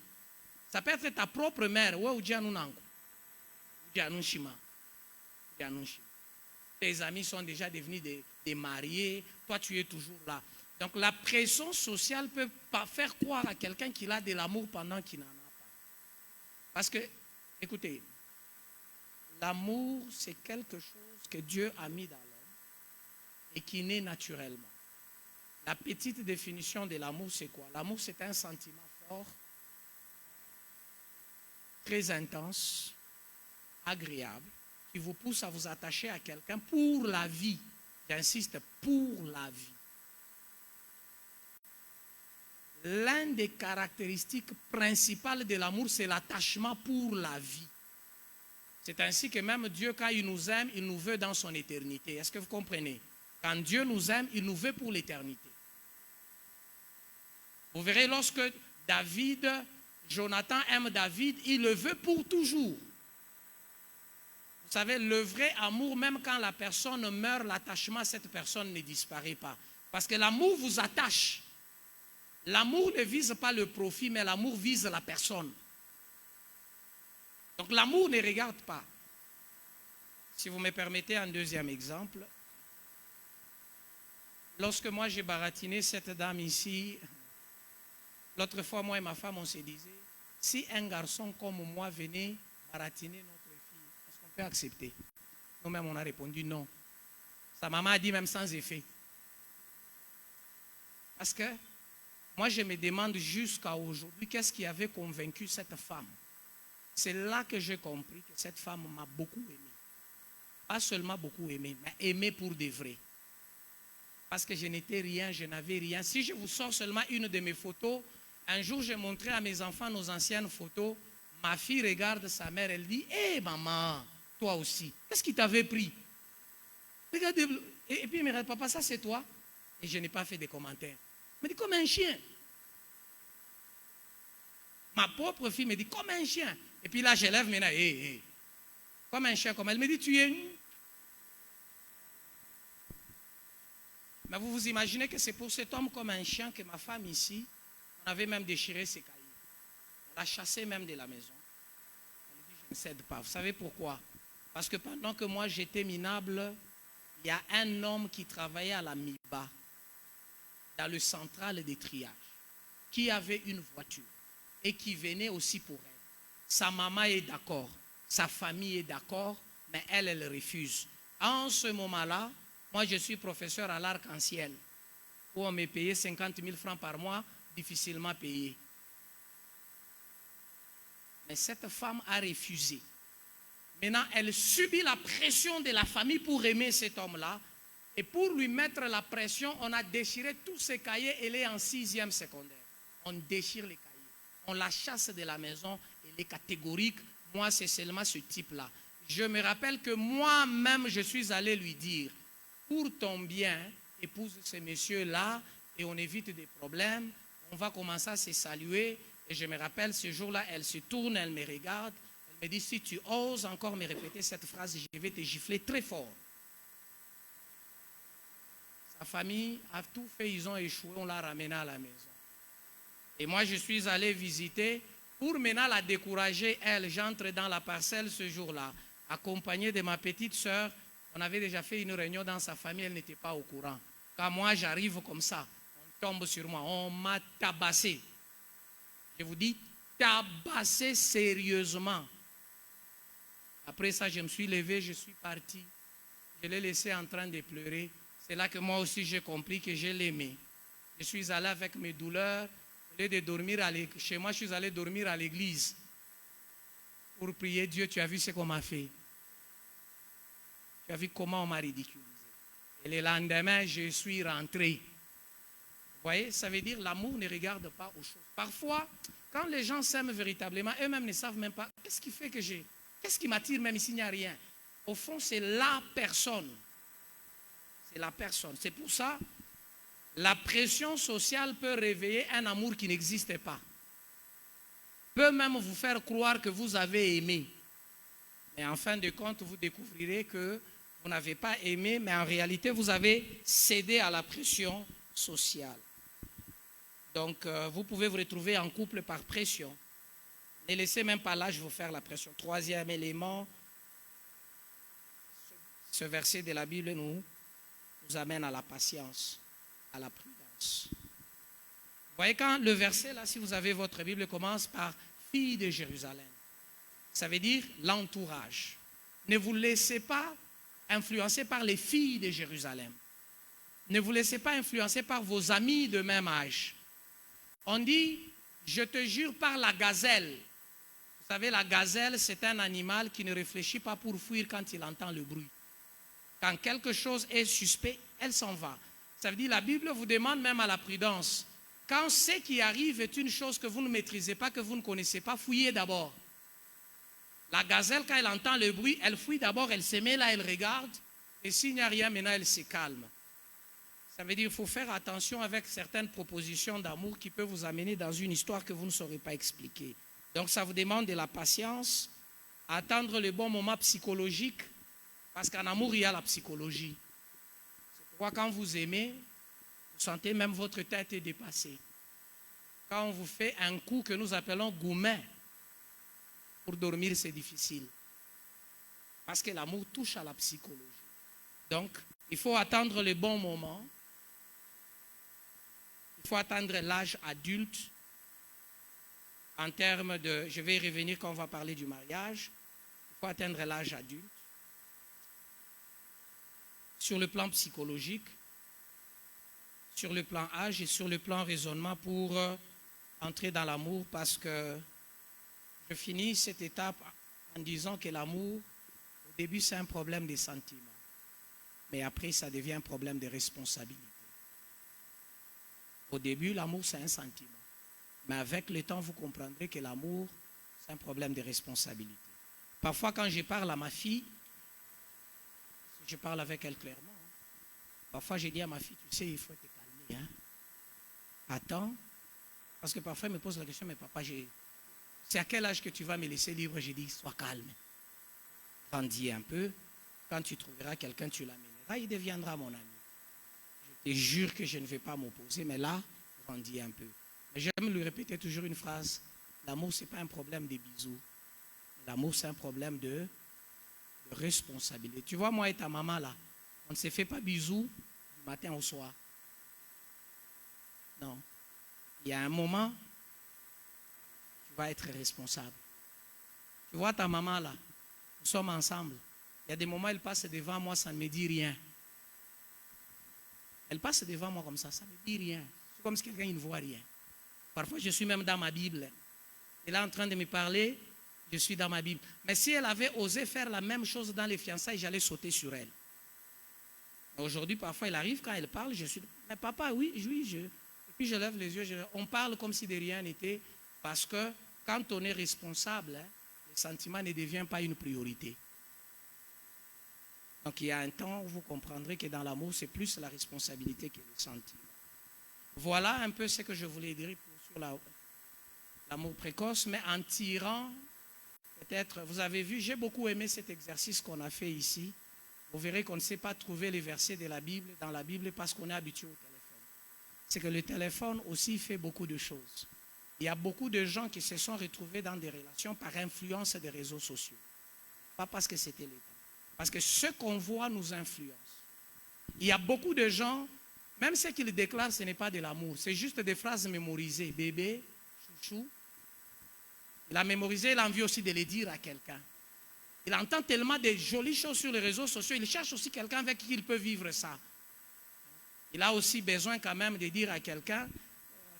Ça peut être ta propre mère. Tes amis sont déjà devenus des mariés. Toi, tu es toujours là. Donc, la pression sociale peut pas faire croire à quelqu'un qu'il a de l'amour pendant qu'il n'en a pas. Parce que, écoutez, l'amour, c'est quelque chose que Dieu a mis dans l'homme et qui naît naturellement. La petite définition de l'amour, c'est quoi? L'amour, c'est un sentiment fort, très intense, agréable, qui vous pousse à vous attacher à quelqu'un pour la vie. J'insiste, pour la vie. L'une des caractéristiques principales de l'amour, c'est l'attachement pour la vie. C'est ainsi que même Dieu, quand il nous aime, il nous veut dans son éternité. Est-ce que vous comprenez? Quand Dieu nous aime, il nous veut pour l'éternité. Vous verrez, lorsque Jonathan aime David, il le veut pour toujours. Vous savez, le vrai amour, même quand la personne meurt, l'attachement à cette personne ne disparaît pas. Parce que l'amour vous attache. L'amour ne vise pas le profit, mais l'amour vise la personne. Donc l'amour ne regarde pas. Si vous me permettez un deuxième exemple. Lorsque moi j'ai baratiné cette dame ici, l'autre fois moi et ma femme on se disait, si un garçon comme moi venait baratiner notre fille, est-ce qu'on peut accepter? Nous-mêmes on a répondu non. Sa maman a dit même sans effet. Parce que moi, je me demande jusqu'à aujourd'hui, qu'est-ce qui avait convaincu cette femme? C'est là que j'ai compris que cette femme m'a beaucoup aimé. Pas seulement beaucoup aimé, mais aimé pour de vrai. Parce que je n'étais rien, je n'avais rien. Si je vous sors seulement une de mes photos, un jour j'ai montré à mes enfants nos anciennes photos. Ma fille regarde sa mère, elle dit, hé maman, toi aussi, qu'est-ce qui t'avait pris? Regardez, et puis elle me regarde, papa, ça c'est toi? Et je n'ai pas fait de commentaires. Elle me dit comme un chien. Ma propre fille me dit comme un chien. Et puis là, je lève maintenant, comme un chien, comme elle me dit, tu es. Mais vous vous imaginez que c'est pour cet homme comme un chien que ma femme ici, on avait même déchiré ses cahiers. On l'a chassé même de la maison. Elle me dit, je ne cède pas. Vous savez pourquoi? Parce que pendant que moi j'étais minable, il y a un homme qui travaillait à la MIBA, dans le central des triages, qui avait une voiture et qui venait aussi pour elle. Sa maman est d'accord, sa famille est d'accord, mais elle refuse. En ce moment-là, moi je suis professeur à l'Arc-en-Ciel, où on me payait 50 000 francs par mois, difficilement payé. Mais cette femme a refusé. Maintenant, elle subit la pression de la famille pour aimer cet homme-là. Et pour lui mettre la pression, on a déchiré tous ses cahiers. Elle est en 6e secondaire. On déchire les cahiers. On la chasse de la maison. Elle est catégorique. Moi, c'est seulement ce type-là. Je me rappelle que moi-même, je suis allé lui dire, pour ton bien, épouse ce monsieur-là et on évite des problèmes. On va commencer à se saluer. Et je me rappelle, ce jour-là, elle se tourne, elle me regarde. Elle me dit, si tu oses encore me répéter cette phrase, je vais te gifler très fort. Sa famille a tout fait, ils ont échoué, on l'a ramené à la maison. Et moi, je suis allé visiter pour maintenant la décourager, elle. J'entre dans la parcelle ce jour-là. accompagné de ma petite sœur. On avait déjà fait une réunion dans sa famille, elle n'était pas au courant. Quand moi j'arrive comme ça, on tombe sur moi, on m'a tabassé. Je vous dis, tabassé sérieusement. Après ça, je me suis levé, je suis parti. Je l'ai laissé en train de pleurer. C'est là que moi aussi j'ai compris que je l'aimais. Je suis allé avec mes douleurs. Au lieu de dormir chez moi, je suis allé dormir à l'église pour prier Dieu. Tu as vu ce qu'on m'a fait. Tu as vu comment on m'a ridiculisé. Et le lendemain, je suis rentré. Vous voyez, ça veut dire l'amour ne regarde pas aux choses. Parfois, quand les gens s'aiment véritablement, eux-mêmes ne savent même pas qu'est-ce qui fait que j'ai. Qu'est-ce qui m'attire même s'il n'y a rien. Au fond, c'est la personne. C'est la personne. C'est pour ça, la pression sociale peut réveiller un amour qui n'existe pas. Peut même vous faire croire que vous avez aimé. Mais en fin de compte, vous découvrirez que vous n'avez pas aimé, mais en réalité, vous avez cédé à la pression sociale. Donc, vous pouvez vous retrouver en couple par pression. Ne laissez même pas l'âge vous faire la pression. Troisième élément, ce verset de la Bible nous amène à la patience, à la prudence. Vous voyez quand le verset, là, si vous avez votre Bible, commence par « fille de Jérusalem ». Ça veut dire l'entourage. Ne vous laissez pas influencer par les filles de Jérusalem. Ne vous laissez pas influencer par vos amis de même âge. On dit « je te jure par la gazelle ». Vous savez, la gazelle, c'est un animal qui ne réfléchit pas pour fuir quand il entend le bruit. Quand quelque chose est suspect, elle s'en va. Ça veut dire, la Bible vous demande même à la prudence. Quand ce qui arrive est une chose que vous ne maîtrisez pas, que vous ne connaissez pas, fouillez d'abord. La gazelle, quand elle entend le bruit, elle fouille d'abord, elle se met là, elle regarde. Et s'il n'y a rien, maintenant, elle se calme. Ça veut dire qu'il faut faire attention avec certaines propositions d'amour qui peuvent vous amener dans une histoire que vous ne saurez pas expliquer. Donc, ça vous demande de la patience, attendre le bon moment psychologique, parce qu'en amour, il y a la psychologie. C'est pourquoi quand vous aimez, vous sentez même votre tête est dépassée. Quand on vous fait un coup que nous appelons goumet, pour dormir, c'est difficile. Parce que l'amour touche à la psychologie. Donc, il faut attendre le bon moment. Il faut attendre l'âge adulte. En termes de, je vais y revenir quand on va parler du mariage, il faut atteindre l'âge adulte. Sur le plan psychologique, sur le plan âge et sur le plan raisonnement pour entrer dans l'amour, parce que je finis cette étape en disant que l'amour, au début, c'est un problème de sentiments, mais après, ça devient un problème de responsabilité. Au début, l'amour, c'est un sentiment. Mais avec le temps, vous comprendrez que l'amour, c'est un problème de responsabilité. Parfois, quand je parle à ma fille, je parle avec elle clairement. Parfois, je dis à ma fille, tu sais, il faut te calmer. Attends. Parce que parfois, elle me pose la question, mais papa, c'est à quel âge que tu vas me laisser libre? Je dis, sois calme. Grandis un peu. Quand tu trouveras quelqu'un, tu l'amèneras. Il deviendra mon ami. Je te jure que je ne vais pas m'opposer, mais là, grandis un peu. Mais j'aime lui répéter toujours une phrase. L'amour, ce n'est pas un problème de bisous. L'amour, c'est un problème de responsabilité. Tu vois, moi et ta maman, là, on ne se fait pas bisous du matin au soir. Non. Il y a un moment, tu vas être responsable. Tu vois ta maman, là, nous sommes ensemble. Il y a des moments, elle passe devant moi, ça ne me dit rien. Elle passe devant moi comme ça ne me dit rien. C'est comme si quelqu'un ne voit rien. Parfois, je suis même dans ma Bible. Elle est en train de me parler, je suis dans ma Bible. Mais si elle avait osé faire la même chose dans les fiançailles, j'allais sauter sur elle. Aujourd'hui, parfois, elle arrive, quand elle parle, je suis... Mais papa, oui. Et puis, je lève les yeux, on parle comme si de rien n'était, parce que quand on est responsable, le sentiment ne devient pas une priorité. Donc, il y a un temps où vous comprendrez que dans l'amour, c'est plus la responsabilité que le sentiment. Voilà un peu ce que je voulais dire sur l'amour précoce, mais en tirant, peut-être, vous avez vu, j'ai beaucoup aimé cet exercice qu'on a fait ici. Vous verrez qu'on ne sait pas trouver les versets de la Bible dans la Bible parce qu'on est habitué au téléphone. C'est que le téléphone aussi fait beaucoup de choses. Il y a beaucoup de gens qui se sont retrouvés dans des relations par influence des réseaux sociaux. Pas parce que c'était le temps. Parce que ce qu'on voit nous influence. Il y a beaucoup de gens, même ce qu'ils déclarent, ce n'est pas de l'amour. C'est juste des phrases mémorisées. Bébé, chouchou. Il a mémorisé, il a envie aussi de les dire à quelqu'un. Il entend tellement de jolies choses sur les réseaux sociaux, il cherche aussi quelqu'un avec qui il peut vivre ça. Il a aussi besoin quand même de dire à quelqu'un,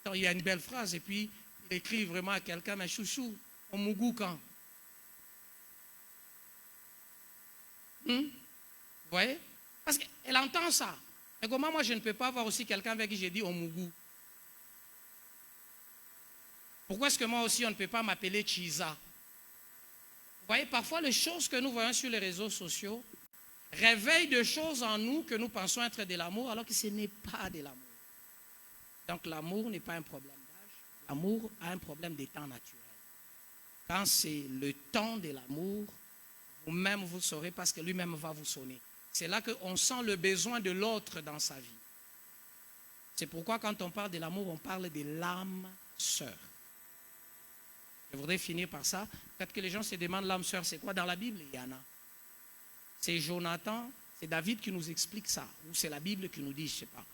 attends, il y a une belle phrase, et puis il écrit vraiment à quelqu'un, mais chouchou, on mougou quand? Vous voyez? Parce qu'elle entend ça. Mais comment moi je ne peux pas avoir aussi quelqu'un avec qui j'ai dit on mougou? Pourquoi est-ce que moi aussi on ne peut pas m'appeler Chiza? Vous voyez, parfois les choses que nous voyons sur les réseaux sociaux réveillent des choses en nous que nous pensons être de l'amour alors que ce n'est pas de l'amour. Donc l'amour n'est pas un problème d'âge. L'amour a un problème des temps naturels. Quand c'est le temps de l'amour, vous-même vous saurez parce que lui-même va vous sonner. C'est là qu'on sent le besoin de l'autre dans sa vie. C'est pourquoi quand on parle de l'amour, on parle de l'âme sœur. Je voudrais finir par ça. Peut-être que les gens se demandent l'âme sœur, c'est quoi dans la Bible? Il y en a. C'est Jonathan, c'est David qui nous explique ça. Ou c'est la Bible qui nous dit, je ne sais pas.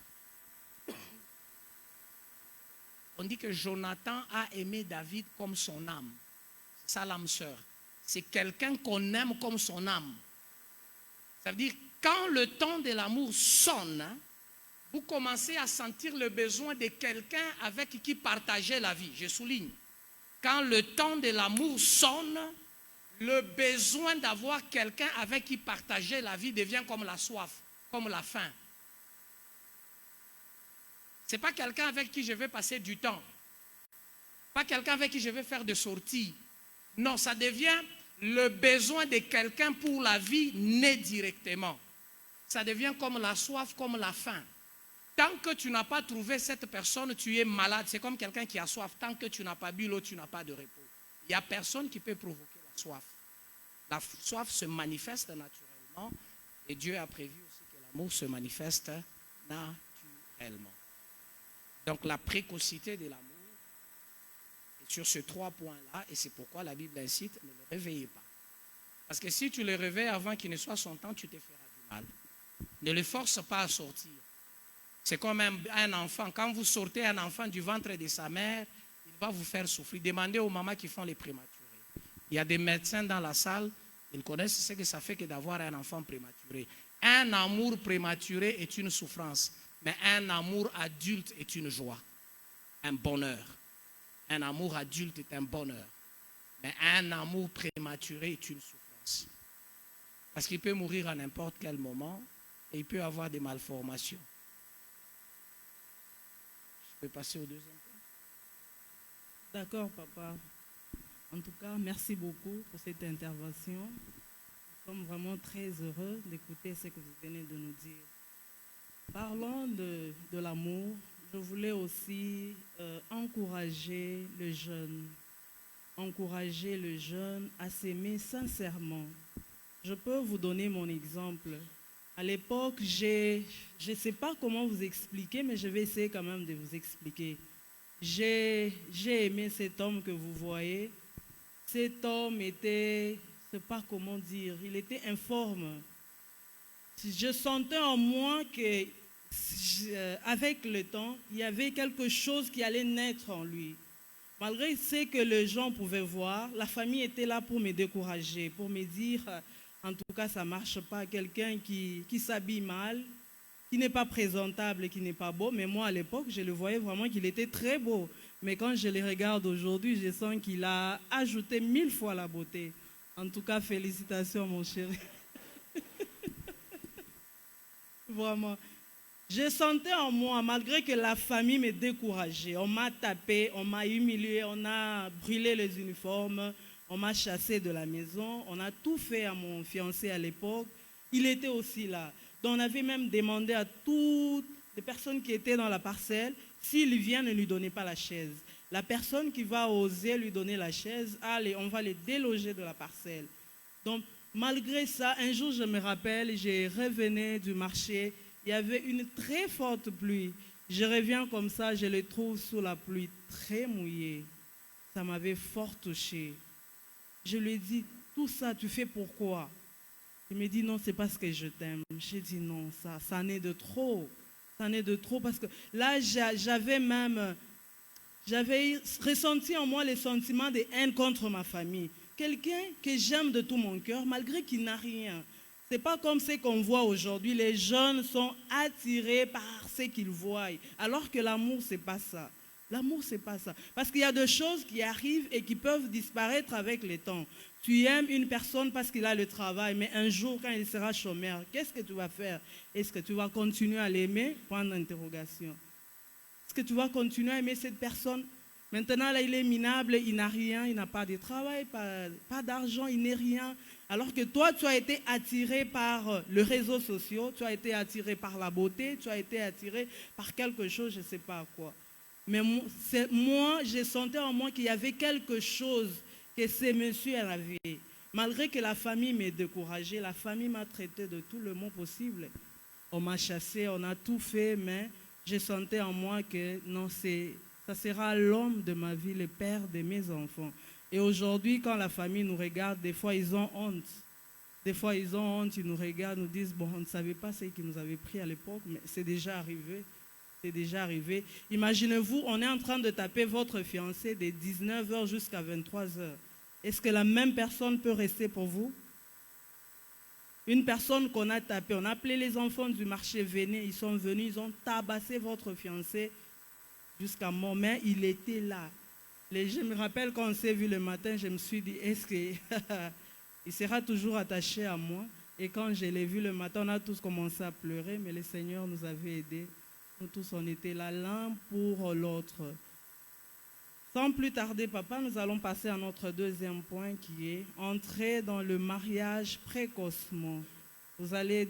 On dit que Jonathan a aimé David comme son âme. C'est ça l'âme sœur. C'est quelqu'un qu'on aime comme son âme. Ça veut dire, quand le temps de l'amour sonne, vous commencez à sentir le besoin de quelqu'un avec qui partager la vie. Je souligne. Quand le temps de l'amour sonne, le besoin d'avoir quelqu'un avec qui partager la vie devient comme la soif, comme la faim. Ce n'est pas quelqu'un avec qui je vais passer du temps. Pas quelqu'un avec qui je vais faire des sorties. Non, ça devient le besoin de quelqu'un pour la vie né directement. Ça devient comme la soif, comme la faim. Tant que tu n'as pas trouvé cette personne, tu es malade. C'est comme quelqu'un qui a soif. Tant que tu n'as pas bu l'eau, tu n'as pas de repos. Il n'y a personne qui peut provoquer la soif. La soif se manifeste naturellement et Dieu a prévu aussi que l'amour se manifeste naturellement. Donc la précocité de l'amour est sur ces 3 points-là et c'est pourquoi la Bible incite, ne le réveillez pas. Parce que si tu le réveilles avant qu'il ne soit son temps, tu te feras du mal. Ne le force pas à sortir. C'est comme un enfant. Quand vous sortez un enfant du ventre de sa mère, il va vous faire souffrir. Demandez aux mamans qui font les prématurés. Il y a des médecins dans la salle, ils connaissent ce que ça fait que d'avoir un enfant prématuré. Un amour prématuré est une souffrance, mais un amour adulte est une joie, un bonheur. Un amour adulte est un bonheur, mais un amour prématuré est une souffrance. Parce qu'il peut mourir à n'importe quel moment et il peut avoir des malformations. Je peux passer au deuxième point. D'accord, papa. En tout cas, merci beaucoup pour cette intervention. Nous sommes vraiment très heureux d'écouter ce que vous venez de nous dire. Parlons de l'amour. Je voulais aussi encourager le jeune à s'aimer sincèrement. Je peux vous donner mon exemple. À l'époque, je ne sais pas comment vous expliquer, mais je vais essayer quand même de vous expliquer. J'ai aimé cet homme que vous voyez. Cet homme était, je ne sais pas comment dire, il était informe. Je sentais en moi que, avec le temps, il y avait quelque chose qui allait naître en lui. Malgré ce que les gens pouvaient voir, la famille était là pour me décourager, pour me dire, en tout cas, ça ne marche pas. Quelqu'un qui s'habille mal, qui n'est pas présentable et qui n'est pas beau. Mais moi, à l'époque, je le voyais vraiment qu'il était très beau. Mais quand je le regarde aujourd'hui, je sens qu'il a ajouté 1000 fois la beauté. En tout cas, félicitations, mon chéri. Vraiment. Je sentais en moi, malgré que la famille me décourageait, on m'a tapé, on m'a humilié, on a brûlé les uniformes, on m'a chassé de la maison, on a tout fait à mon fiancé à l'époque. Il était aussi là. Donc on avait même demandé à toutes les personnes qui étaient dans la parcelle, s'il vient, ne lui donnez pas la chaise. La personne qui va oser lui donner la chaise, allez, on va les déloger de la parcelle. Donc, malgré ça, un jour, je me rappelle, je revenais du marché, il y avait une très forte pluie. Je reviens comme ça, je le trouve sous la pluie, très mouillé. Ça m'avait fort touché. Je lui ai dit, tout ça, tu fais pourquoi? Il me dit, non, c'est parce que je t'aime. J'ai dit, non, ça n'est de trop. Ça n'est de trop parce que là, j'avais ressenti en moi les sentiments de haine contre ma famille. Quelqu'un que j'aime de tout mon cœur, malgré qu'il n'a rien. Ce n'est pas comme ce qu'on voit aujourd'hui. Les jeunes sont attirés par ce qu'ils voient. Alors que l'amour, ce n'est pas ça. L'amour, ce n'est pas ça. Parce qu'il y a des choses qui arrivent et qui peuvent disparaître avec le temps. Tu aimes une personne parce qu'il a le travail, mais un jour, quand il sera chômeur, qu'est-ce que tu vas faire? Est-ce que tu vas continuer à l'aimer? Point d'interrogation. Est-ce que tu vas continuer à aimer cette personne? Maintenant, là, il est minable, il n'a rien, il n'a pas de travail, pas d'argent, il n'est rien. Alors que toi, tu as été attiré par les réseaux sociaux, tu as été attiré par la beauté, tu as été attiré par quelque chose, je ne sais pas quoi. Mais moi, j'ai senti en moi qu'il y avait quelque chose que ce monsieur avait. Malgré que la famille m'ait découragé, la famille m'a traité de tout le mot possible. On m'a chassé, on a tout fait, mais je sentais en moi que non, ça sera l'homme de ma vie, le père de mes enfants. Et aujourd'hui, quand la famille nous regarde, des fois ils ont honte. Des fois ils ont honte, ils nous regardent, nous disent, bon, on ne savait pas ce qui nous avait pris à l'époque, mais c'est déjà arrivé. C'est déjà arrivé. Imaginez-vous, on est en train de taper votre fiancé de 19h jusqu'à 23h. Est-ce que la même personne peut rester pour vous? Une personne qu'on a tapée, on a appelé les enfants du marché, venez, ils sont venus, ils ont tabassé votre fiancé jusqu'à mort, mais il était là. Je me rappelle quand on s'est vu le matin, je me suis dit, est-ce qu'il sera toujours attaché à moi? Et quand je l'ai vu le matin, on a tous commencé à pleurer, mais le Seigneur nous avait aidés. Nous tous, on était là l'un pour l'autre. Sans plus tarder, papa, nous allons passer à notre deuxième point qui est entrer dans le mariage précocement. Vous allez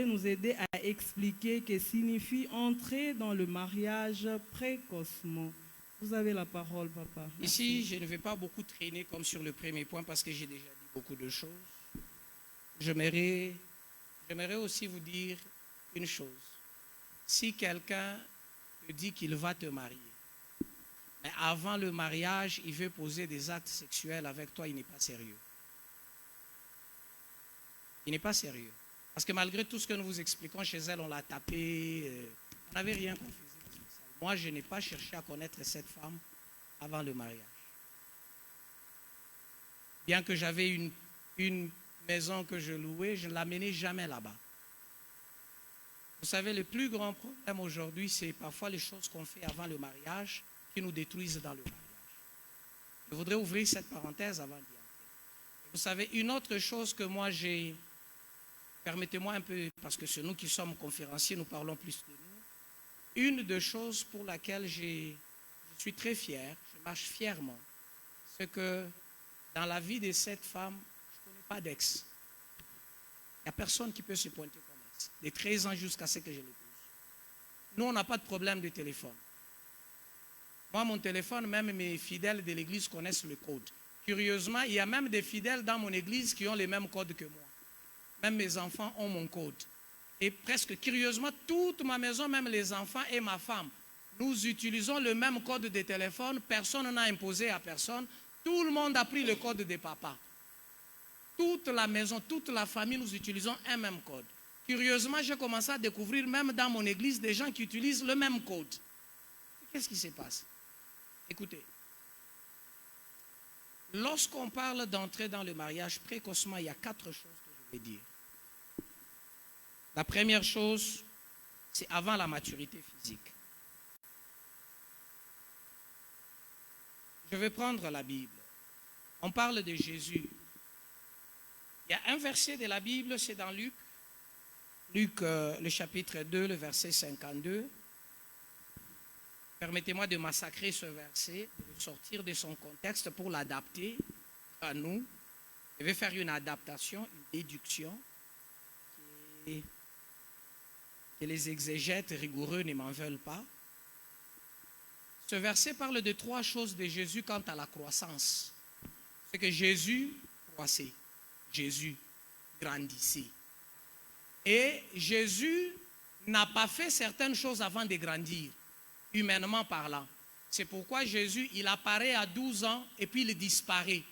nous aider à expliquer ce que signifie entrer dans le mariage précocement. Vous avez la parole, papa. Merci. Ici, je ne vais pas beaucoup traîner comme sur le premier point parce que j'ai déjà dit beaucoup de choses. J'aimerais aussi vous dire une chose. Si quelqu'un te dit qu'il va te marier, mais avant le mariage, il veut poser des actes sexuels avec toi, il n'est pas sérieux. Il n'est pas sérieux. Parce que malgré tout ce que nous vous expliquons chez elle, on l'a tapé, on n'avait rien qu'on faisait. Moi, je n'ai pas cherché à connaître cette femme avant le mariage. Bien que j'avais une maison que je louais, je ne l'amenais jamais là-bas. Vous savez, le plus grand problème aujourd'hui, c'est parfois les choses qu'on fait avant le mariage qui nous détruisent dans le mariage. Je voudrais ouvrir cette parenthèse avant d'y entrer. Vous savez, une autre chose que moi j'ai, permettez-moi un peu, parce que c'est nous qui sommes conférenciers, nous parlons plus de nous. Une des choses pour laquelle je suis très fier, je marche fièrement, c'est que dans la vie de cette femme, je ne connais pas d'ex. Il n'y a personne qui peut se pointer comme ex. De 13 ans jusqu'à ce que je l'épouse. Nous, on n'a pas de problème de téléphone. Moi, mon téléphone, même mes fidèles de l'église connaissent le code. Curieusement, il y a même des fidèles dans mon église qui ont les mêmes codes que moi. Même mes enfants ont mon code. Et presque curieusement, toute ma maison, même les enfants et ma femme, nous utilisons le même code de téléphone. Personne n'a imposé à personne. Tout le monde a pris le code de papa. Toute la maison, toute la famille, nous utilisons un même code. Curieusement, j'ai commencé à découvrir même dans mon église des gens qui utilisent le même code. Qu'est-ce qui se passe? Écoutez, lorsqu'on parle d'entrer dans le mariage précocement, il y a 4 choses que je vais dire. La première chose, c'est avant la maturité physique. Je vais prendre la Bible. On parle de Jésus. Il y a un verset de la Bible, c'est dans Luc. Luc, le chapitre 2, le verset 52. Permettez-moi de massacrer ce verset, de le sortir de son contexte pour l'adapter à nous. Je vais faire une adaptation, une déduction que les exégètes rigoureux ne m'en veulent pas. Ce verset parle de 3 choses de Jésus quant à la croissance. C'est que Jésus croissait, Jésus grandissait. Et Jésus n'a pas fait certaines choses avant de grandir, humainement parlant. C'est pourquoi Jésus, il apparaît à 12 ans et puis il disparaît.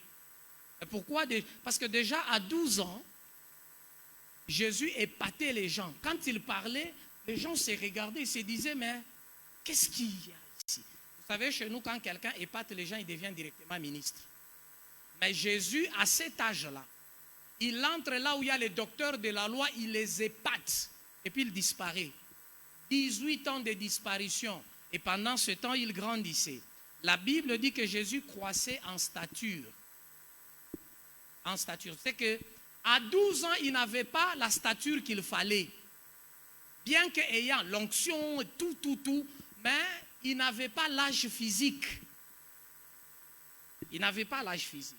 Pourquoi? Parce que déjà à 12 ans, Jésus épatait les gens. Quand il parlait, les gens se regardaient et se disaient, mais qu'est-ce qu'il y a ici? Vous savez, chez nous, quand quelqu'un épate les gens, il devient directement ministre. Mais Jésus, à cet âge-là, il entre là où il y a les docteurs de la loi, il les épate et puis il disparaît. 18 ans de disparition. Et pendant ce temps, il grandissait. La Bible dit que Jésus croissait en stature. En stature. C'est qu'à 12 ans, il n'avait pas la stature qu'il fallait. Bien qu'ayant l'onction, tout, mais il n'avait pas l'âge physique. Il n'avait pas l'âge physique.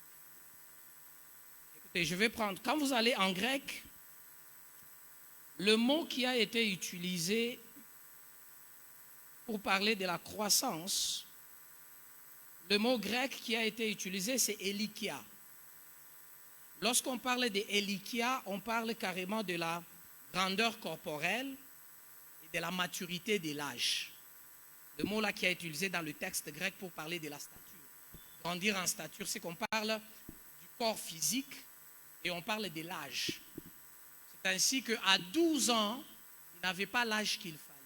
Écoutez, je vais prendre, quand vous allez en grec, le mot qui a été utilisé pour parler de la croissance, le mot grec qui a été utilisé, c'est elikia. Lorsqu'on parle de elikia, on parle carrément de la grandeur corporelle et de la maturité de l'âge. Le mot là qui est utilisé dans le texte grec pour parler de la stature. Grandir en stature, c'est qu'on parle du corps physique et on parle de l'âge. C'est ainsi qu'à 12 ans, il n'avait pas l'âge qu'il fallait.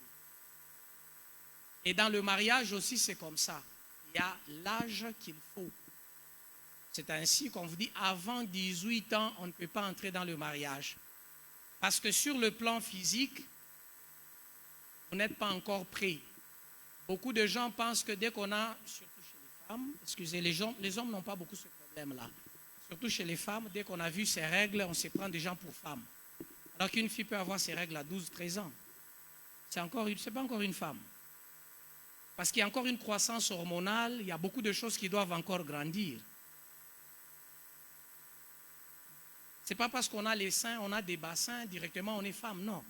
Et dans le mariage aussi, c'est comme ça. Il y a l'âge qu'il faut. C'est ainsi qu'on vous dit, avant 18 ans, on ne peut pas entrer dans le mariage. Parce que sur le plan physique, vous n'êtes pas encore prêt. Beaucoup de gens pensent que dès qu'on a, surtout chez les femmes, excusez, les hommes n'ont pas beaucoup ce problème-là. Surtout chez les femmes, dès qu'on a vu ces règles, on se prend des gens pour femmes. Alors qu'une fille peut avoir ses règles à 12-13 ans. C'est pas encore une femme. Parce qu'il y a encore une croissance hormonale, il y a beaucoup de choses qui doivent encore grandir. Ce n'est pas parce qu'on a les seins, on a des bassins, directement on est femme, non.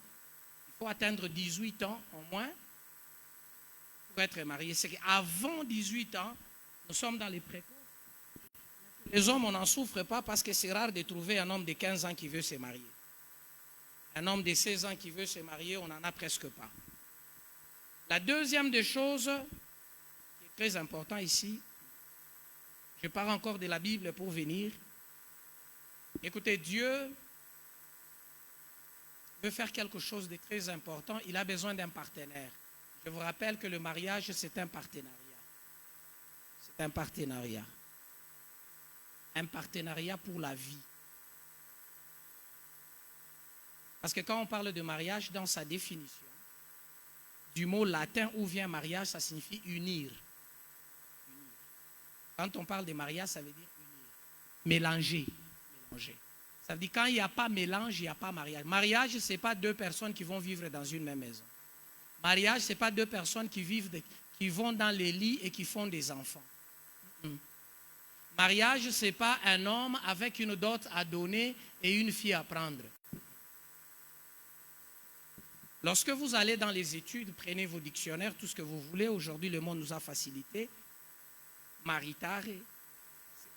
Il faut atteindre 18 ans au moins pour être marié. C'est qu'avant 18 ans, nous sommes dans les précoces. Les hommes, on n'en souffre pas parce que c'est rare de trouver un homme de 15 ans qui veut se marier. Un homme de 16 ans qui veut se marier, on n'en a presque pas. La deuxième des choses qui est très importante ici, je pars encore de la Bible pour venir. Écoutez, Dieu veut faire quelque chose de très important. Il a besoin d'un partenaire. Je vous rappelle que le mariage, c'est un partenariat. C'est un partenariat. Un partenariat pour la vie. Parce que quand on parle de mariage, dans sa définition, du mot latin où vient mariage, ça signifie unir. Quand on parle de mariage, ça veut dire unir. Mélanger. Ça veut dire quand il n'y a pas mélange, il n'y a pas mariage. Mariage, ce n'est pas deux personnes qui vont vivre dans une même maison. Mariage, ce n'est pas deux personnes qui vont dans les lits et qui font des enfants. Mariage, ce n'est pas un homme avec une dot à donner et une fille à prendre. Lorsque vous allez dans les études, prenez vos dictionnaires, tout ce que vous voulez. Aujourd'hui, le monde nous a facilité. Maritare,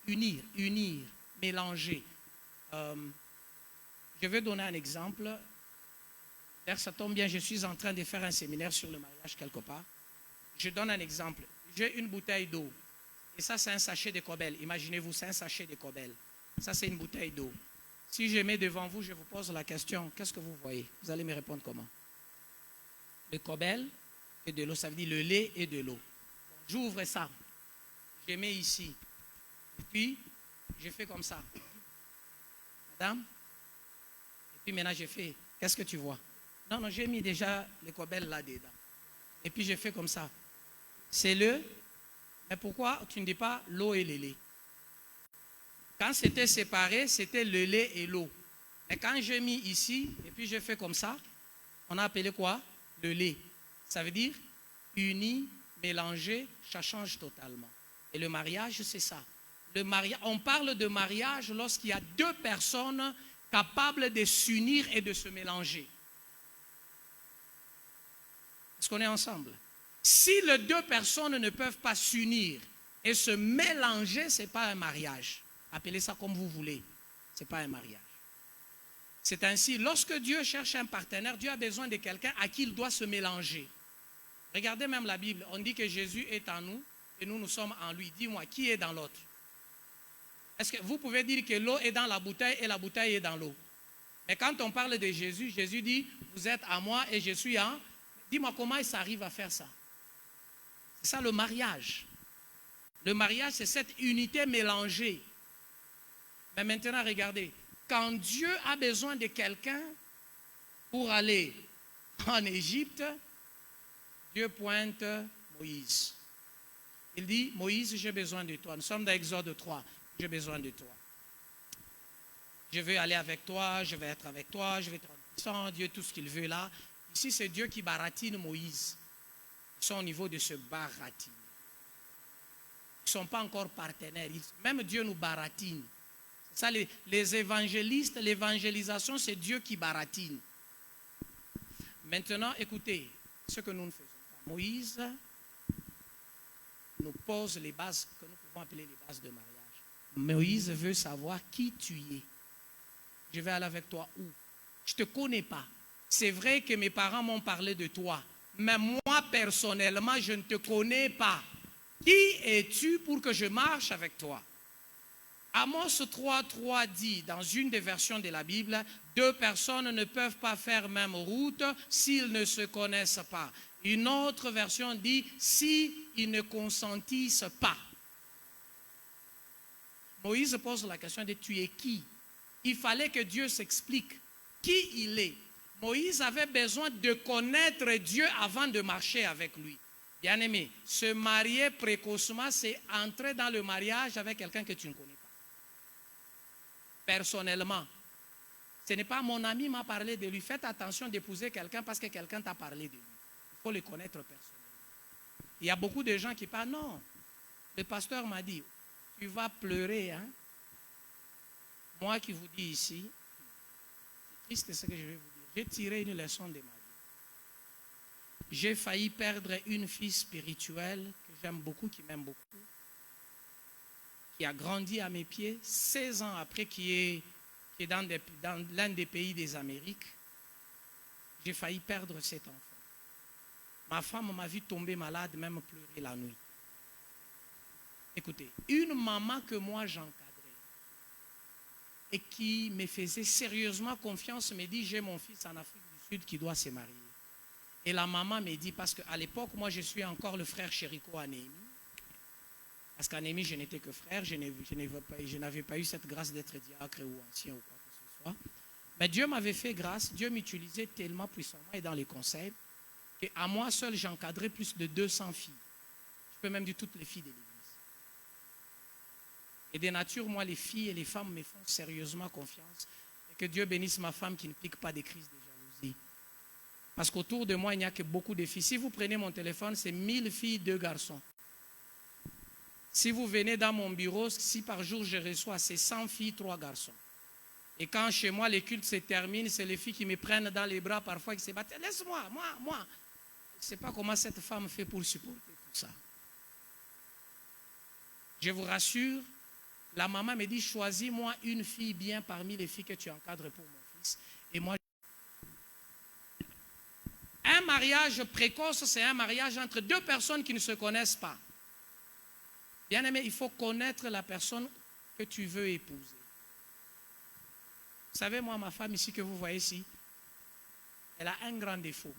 unir, mélanger. Je vais donner un exemple. D'ailleurs, ça tombe bien, je suis en train de faire un séminaire sur le mariage quelque part. Je donne un exemple. J'ai une bouteille d'eau. Et ça, c'est un sachet de Cobel. Imaginez-vous, c'est un sachet de Cobel. Ça, c'est une bouteille d'eau. Si je mets devant vous, je vous pose la question, qu'est-ce que vous voyez? Vous allez me répondre comment? Le Cobel et de l'eau, ça veut dire le lait et de l'eau. J'ouvre ça. Je mets ici. Et puis, je fais comme ça. Madame? Et puis maintenant, je fais, qu'est-ce que tu vois? Non, j'ai mis déjà le Cobel là-dedans. Et puis, je fais comme ça. C'est le... Mais pourquoi tu ne dis pas l'eau et le lait? Quand c'était séparé, c'était le lait et l'eau. Mais quand j'ai mis ici, et puis je fais comme ça, on a appelé quoi? Le lait. Ça veut dire uni, mélangé, ça change totalement. Et le mariage, c'est ça. On parle de mariage lorsqu'il y a deux personnes capables de s'unir et de se mélanger. Est-ce qu'on est ensemble? Si les deux personnes ne peuvent pas s'unir et se mélanger, ce n'est pas un mariage. Appelez ça comme vous voulez. Ce n'est pas un mariage. C'est ainsi, lorsque Dieu cherche un partenaire, Dieu a besoin de quelqu'un à qui il doit se mélanger. Regardez même la Bible. On dit que Jésus est en nous et nous sommes en lui. Dis-moi, qui est dans l'autre? Est-ce que vous pouvez dire que l'eau est dans la bouteille et la bouteille est dans l'eau? Mais quand on parle de Jésus, Jésus dit, vous êtes à moi et je suis en... Dis-moi comment il s'arrive à faire ça. C'est ça le mariage. Le mariage, c'est cette unité mélangée. Mais maintenant, regardez, quand Dieu a besoin de quelqu'un pour aller en Égypte, Dieu pointe Moïse. Il dit, Moïse, j'ai besoin de toi. Nous sommes dans Exode 3. J'ai besoin de toi. Je veux aller avec toi, je vais être avec toi, je vais te rendre puissant, Dieu, tout ce qu'il veut là. Ici, c'est Dieu qui baratine Moïse. Ils sont au niveau de ce baratine. Ils ne sont pas encore partenaires. Même Dieu nous baratine. C'est ça, les évangélistes, l'évangélisation, c'est Dieu qui baratine. Maintenant, écoutez, ce que nous ne faisons pas. Moïse nous pose les bases que nous pouvons appeler les bases de mariage. Moïse veut savoir qui tu es. Je vais aller avec toi où? Je ne te connais pas. C'est vrai que mes parents m'ont parlé de toi, mais moi personnellement, je ne te connais pas. Qui es-tu pour que je marche avec toi? Amos 3.3 dit, dans une des versions de la Bible, 2 personnes ne peuvent pas faire même route s'ils ne se connaissent pas. Une autre version dit, s'ils ne consentissent pas. Moïse pose la question de tu es qui? Il fallait que Dieu s'explique qui il est. Moïse avait besoin de connaître Dieu avant de marcher avec lui. Bien-aimé, se marier précocement, c'est entrer dans le mariage avec quelqu'un que tu ne connais pas. Personnellement, ce n'est pas mon ami m'a parlé de lui. Faites attention d'épouser quelqu'un parce que quelqu'un t'a parlé de lui. Il faut le connaître personnellement. Il y a beaucoup de gens qui parlent, non, le pasteur m'a dit, tu vas pleurer, hein? Moi qui vous dis ici, c'est triste ce que je vais vous dire. J'ai tiré une leçon de ma vie. J'ai failli perdre une fille spirituelle que j'aime beaucoup, qui m'aime beaucoup, qui a grandi à mes pieds, 16 ans après, qui est dans l'un des pays des Amériques. J'ai failli perdre cet enfant. Ma femme m'a vu tomber malade, même pleurer la nuit. Écoutez, une maman que moi j'encadrais et qui me faisait sérieusement confiance me dit, j'ai mon fils en Afrique du Sud qui doit se marier. Et la maman me dit, parce qu'à l'époque, moi je suis encore le frère Chériko à Néhémie. Parce qu'à Néhémie, je n'étais que frère, je n'avais pas eu cette grâce d'être diacre ou ancien ou quoi que ce soit. Mais Dieu m'avait fait grâce, Dieu m'utilisait tellement puissamment et dans les conseils, qu'à moi seul, j'encadrais plus de 200 filles. Je peux même dire toutes les filles de l'église. Et de nature, moi, les filles et les femmes me font sérieusement confiance. Et que Dieu bénisse ma femme qui ne pique pas des crises de jalousie. Parce qu'autour de moi, il n'y a que beaucoup de filles. Si vous prenez mon téléphone, c'est 1000 filles, 2 garçons. Si vous venez dans mon bureau, si par jour je reçois, c'est 100 filles, 3 garçons. Et quand chez moi, les cultes se terminent, c'est les filles qui me prennent dans les bras parfois, qui se battent. Laisse-moi, moi. Je ne sais pas comment cette femme fait pour supporter tout ça. Je vous rassure, la maman me dit, choisis-moi une fille bien parmi les filles que tu encadres pour mon fils. Et moi, un mariage précoce, c'est un mariage entre 2 personnes qui ne se connaissent pas. Bien aimé, il faut connaître la personne que tu veux épouser. Vous savez, moi, ma femme ici que vous voyez ici, elle a un grand défaut.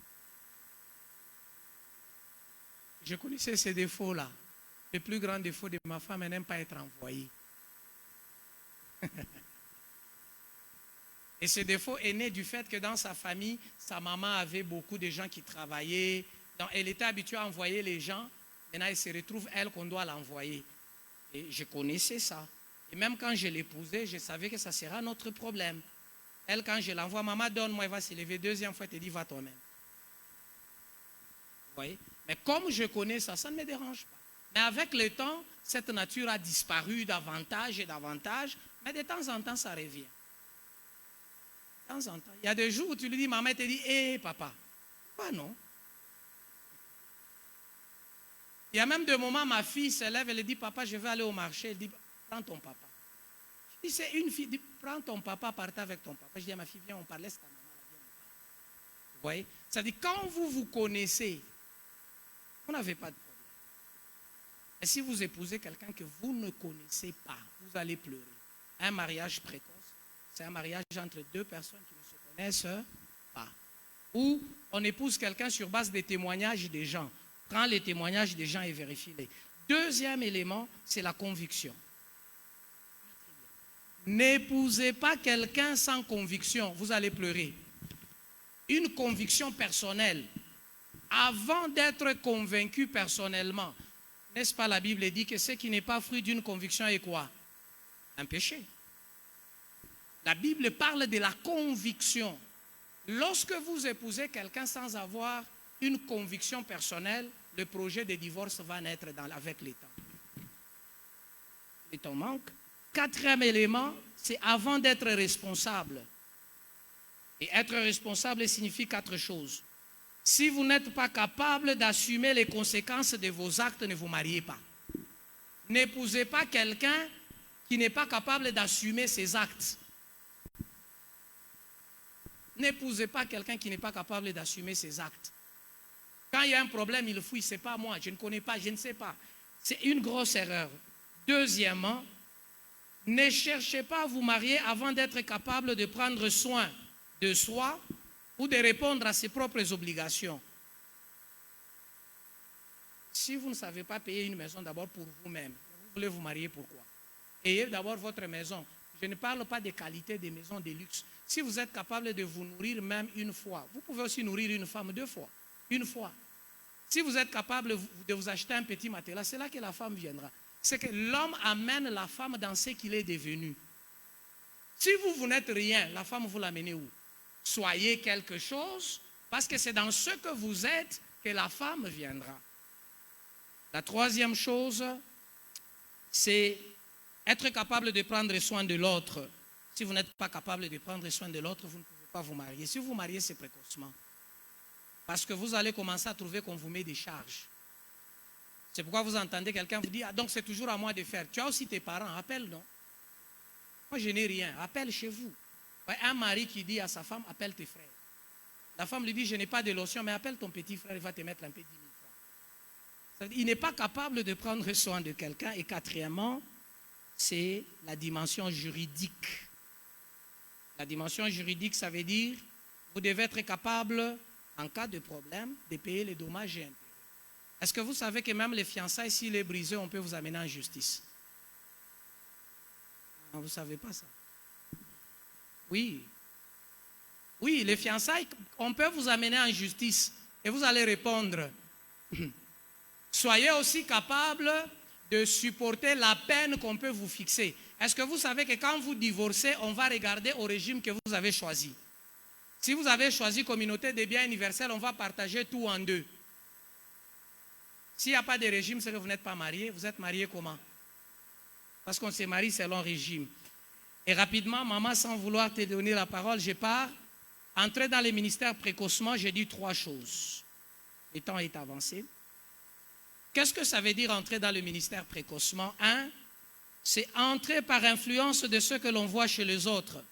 Je connaissais ces défauts-là. Le plus grand défaut de ma femme, elle n'aime pas être envoyée. Et ce défaut est né du fait que dans sa famille, sa maman avait beaucoup de gens qui travaillaient. Donc, elle était habituée à envoyer les gens. Maintenant, elle se retrouve, elle, qu'on doit l'envoyer. Et je connaissais ça. Et même quand je l'épousais, je savais que ça sera notre problème. Elle, quand je l'envoie, maman, donne-moi, elle va se lever. 2e fois, elle te dit, va toi-même. Vous voyez? Mais comme je connais ça, ça ne me dérange pas. Mais avec le temps, cette nature a disparu davantage et davantage. Mais de temps en temps, ça revient. De temps en temps. Il y a des jours où tu lui dis, maman, elle te dit, hé, papa. Pas non. Il y a même des moments, ma fille se lève, elle dit, papa, je vais aller au marché. Elle dit, prends ton papa. Je dis, c'est une fille, dit, prends ton papa, partez avec ton papa. Je dis à ma fille, viens, on parle, laisse ta maman, viens, on parle. Vous voyez? Ça dit, quand vous vous connaissez, vous n'avez pas de problème. Et si vous épousez quelqu'un que vous ne connaissez pas, vous allez pleurer. Un mariage précoce, c'est un mariage entre deux personnes qui ne se connaissent pas. Ou on épouse quelqu'un sur base des témoignages des gens. Prends les témoignages des gens et vérifie-les. Deuxième élément, c'est la conviction. N'épousez pas quelqu'un sans conviction, vous allez pleurer. Une conviction personnelle. Avant d'être convaincu personnellement, n'est-ce pas, la Bible dit que ce qui n'est pas fruit d'une conviction est quoi? Un péché. La Bible parle de la conviction. Lorsque vous épousez quelqu'un sans avoir une conviction personnelle, le projet de divorce va naître avec le temps. Le temps manque. Quatrième élément, c'est avant d'être responsable. Et être responsable signifie 4 choses. Si vous n'êtes pas capable d'assumer les conséquences de vos actes, ne vous mariez pas. N'épousez pas quelqu'un qui n'est pas capable d'assumer ses actes. N'épousez pas quelqu'un qui n'est pas capable d'assumer ses actes. Quand il y a un problème, il fuit, c'est pas moi, je ne connais pas, je ne sais pas. C'est une grosse erreur. Deuxièmement, ne cherchez pas à vous marier avant d'être capable de prendre soin de soi ou de répondre à ses propres obligations. Si vous ne savez pas payer une maison d'abord pour vous-même, vous voulez vous marier pourquoi? Ayez d'abord votre maison. Je ne parle pas des qualités des maisons de luxe. Si vous êtes capable de vous nourrir même une fois, vous pouvez aussi nourrir une femme 2 fois. Une fois. Si vous êtes capable de vous acheter un petit matelas, c'est là que la femme viendra. C'est que l'homme amène la femme dans ce qu'il est devenu. Si vous n'êtes rien, la femme vous l'amenez où? Soyez quelque chose, parce que c'est dans ce que vous êtes que la femme viendra. La troisième chose, c'est être capable de prendre soin de l'autre. Si vous n'êtes pas capable de prendre soin de l'autre, vous ne pouvez pas vous marier. Si vous vous mariez, c'est précocement. Parce que vous allez commencer à trouver qu'on vous met des charges. C'est pourquoi vous entendez quelqu'un vous dire, ah, donc c'est toujours à moi de faire. Tu as aussi tes parents, appelle, non? Moi, je n'ai rien, appelle chez vous. Un mari qui dit à sa femme, appelle tes frères. La femme lui dit, je n'ai pas de lotion, mais appelle ton petit frère, il va te mettre un peu 10 000 francs. Il n'est pas capable de prendre soin de quelqu'un. Et quatrièmement, c'est la dimension juridique. La dimension juridique, ça veut dire, vous devez être capable, en cas de problème, de payer les dommages et intérêts. Est-ce que vous savez que même les fiançailles, s'il est brisé, on peut vous amener en justice? Non, vous ne savez pas ça? Oui. Oui, les fiançailles, on peut vous amener en justice. Et vous allez répondre. Soyez aussi capable de supporter la peine qu'on peut vous fixer. Est-ce que vous savez que quand vous divorcez, on va regarder au régime que vous avez choisi? Si vous avez choisi communauté des biens universels, on va partager tout en 2. S'il n'y a pas de régime, c'est que vous n'êtes pas marié. Vous êtes marié comment? Parce qu'on se marie selon régime. Et rapidement, maman, sans vouloir te donner la parole, je pars. Entrer dans les ministères précocement, j'ai dit 3 choses. Le temps est avancé. Qu'est-ce que ça veut dire entrer dans le ministère précocement? 1, c'est entrer par influence de ce que l'on voit chez les autres.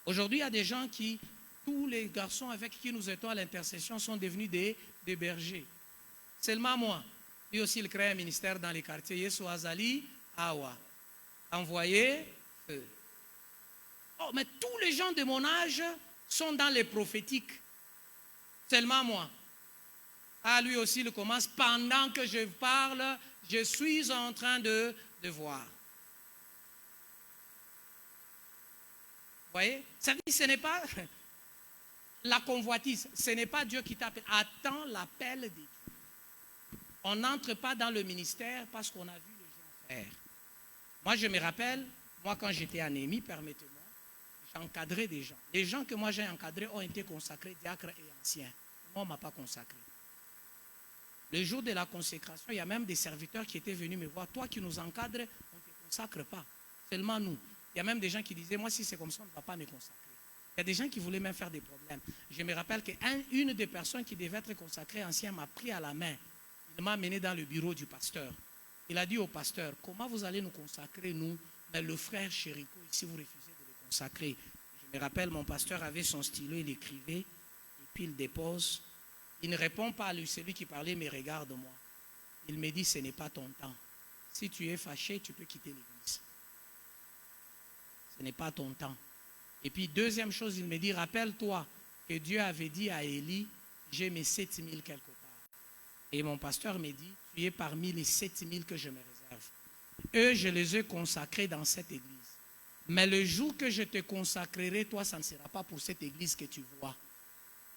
Aujourd'hui, il y a des gens qui, tous les garçons avec qui nous étions à l'intercession sont devenus des bergers. Seulement moi. Lui aussi, il crée un ministère dans les quartiers. Yesu Azali, Awa. Envoyé, feu. Oh, mais tous les gens de mon âge sont dans les prophétiques. Seulement moi. Ah, lui aussi, il commence. Pendant que je parle, je suis en train de voir. Vous voyez? Ça dit, ce n'est pas la convoitise, ce n'est pas Dieu qui t'appelle. Attends l'appel de Dieu. On n'entre pas dans le ministère parce qu'on a vu les gens faire. Moi, je me rappelle, moi, quand j'étais à Néhémie, permettez-moi, j'encadrais des gens. Les gens que moi j'ai encadrés ont été consacrés, diacres et anciens. Moi, on ne m'a pas consacré. Le jour de la consécration, il y a même des serviteurs qui étaient venus me voir. Toi qui nous encadres, on ne te consacre pas. Seulement nous. Il y a même des gens qui disaient, moi, si c'est comme ça, on ne va pas me consacrer. Il y a des gens qui voulaient même faire des problèmes. Je me rappelle qu'une des personnes qui devait être consacrée ancienne m'a pris à la main. Il m'a amené dans le bureau du pasteur. Il a dit au pasteur, comment vous allez nous consacrer, nous? Mais le frère Chérico, ici, vous refusez de le consacrer. Je me rappelle, mon pasteur avait son stylo, il écrivait, et puis il dépose. Il ne répond pas à lui, celui qui parlait, mais regarde-moi. Il me dit, ce n'est pas ton temps. Si tu es fâché, tu peux quitter l'église. Ce n'est pas ton temps. Et puis, deuxième chose, il me dit, rappelle-toi que Dieu avait dit à Élie, j'ai mes 7000 quelque part. Et mon pasteur me dit, tu es parmi les 7000 que je me réserve. Eux, je les ai consacrés dans cette église. Mais le jour que je te consacrerai, toi, ça ne sera pas pour cette église que tu vois.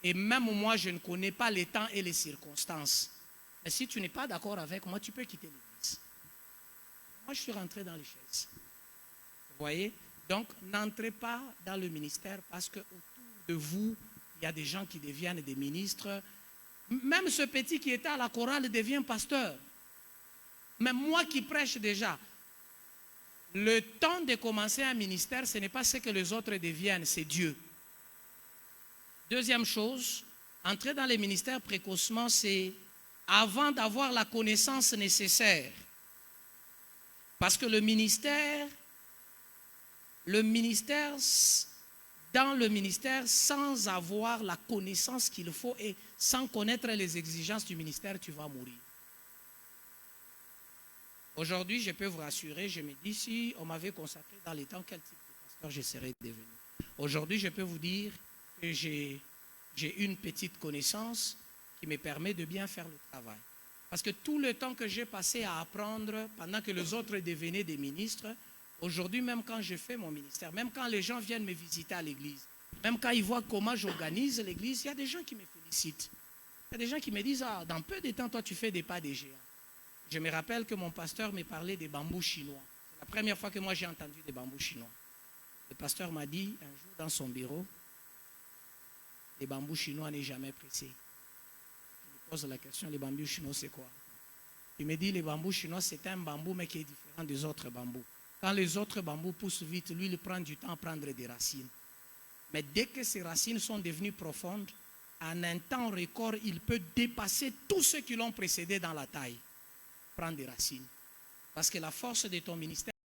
Et même moi, je ne connais pas les temps et les circonstances. Mais si tu n'es pas d'accord avec moi, tu peux quitter l'église. Moi, je suis rentré dans les chaises. Vous voyez? Donc, n'entrez pas dans le ministère parce qu'autour de vous, il y a des gens qui deviennent des ministres. Même ce petit qui était à la chorale devient pasteur. Même moi qui prêche déjà, le temps de commencer un ministère, ce n'est pas ce que les autres deviennent, c'est Dieu. Deuxième chose, entrer dans les ministères précocement, c'est avant d'avoir la connaissance nécessaire. Parce que dans le ministère, sans avoir la connaissance qu'il faut et sans connaître les exigences du ministère, tu vas mourir. Aujourd'hui, je peux vous rassurer, je me dis, si on m'avait consacré dans les temps, quel type de pasteur je serais devenu. Aujourd'hui, je peux vous dire que j'ai une petite connaissance qui me permet de bien faire le travail. Parce que tout le temps que j'ai passé à apprendre, pendant que les autres devenaient des ministres, aujourd'hui, même quand je fais mon ministère, même quand les gens viennent me visiter à l'église, même quand ils voient comment j'organise l'église, il y a des gens qui me félicitent. Il y a des gens qui me disent, ah, dans peu de temps, toi, tu fais des pas des géants. Je me rappelle que mon pasteur me parlait des bambous chinois. C'est la première fois que moi j'ai entendu des bambous chinois. Le pasteur m'a dit un jour dans son bureau, les bambous chinois n'est jamais pressé. Je lui pose la question, les bambous chinois c'est quoi? Il me dit, les bambous chinois c'est un bambou mais qui est différent des autres bambous. Quand les autres bambous poussent vite, lui il prend du temps à prendre des racines. Mais dès que ces racines sont devenues profondes, en un temps record, il peut dépasser tous ceux qui l'ont précédé dans la taille. Prendre des racines. Parce que la force de ton ministère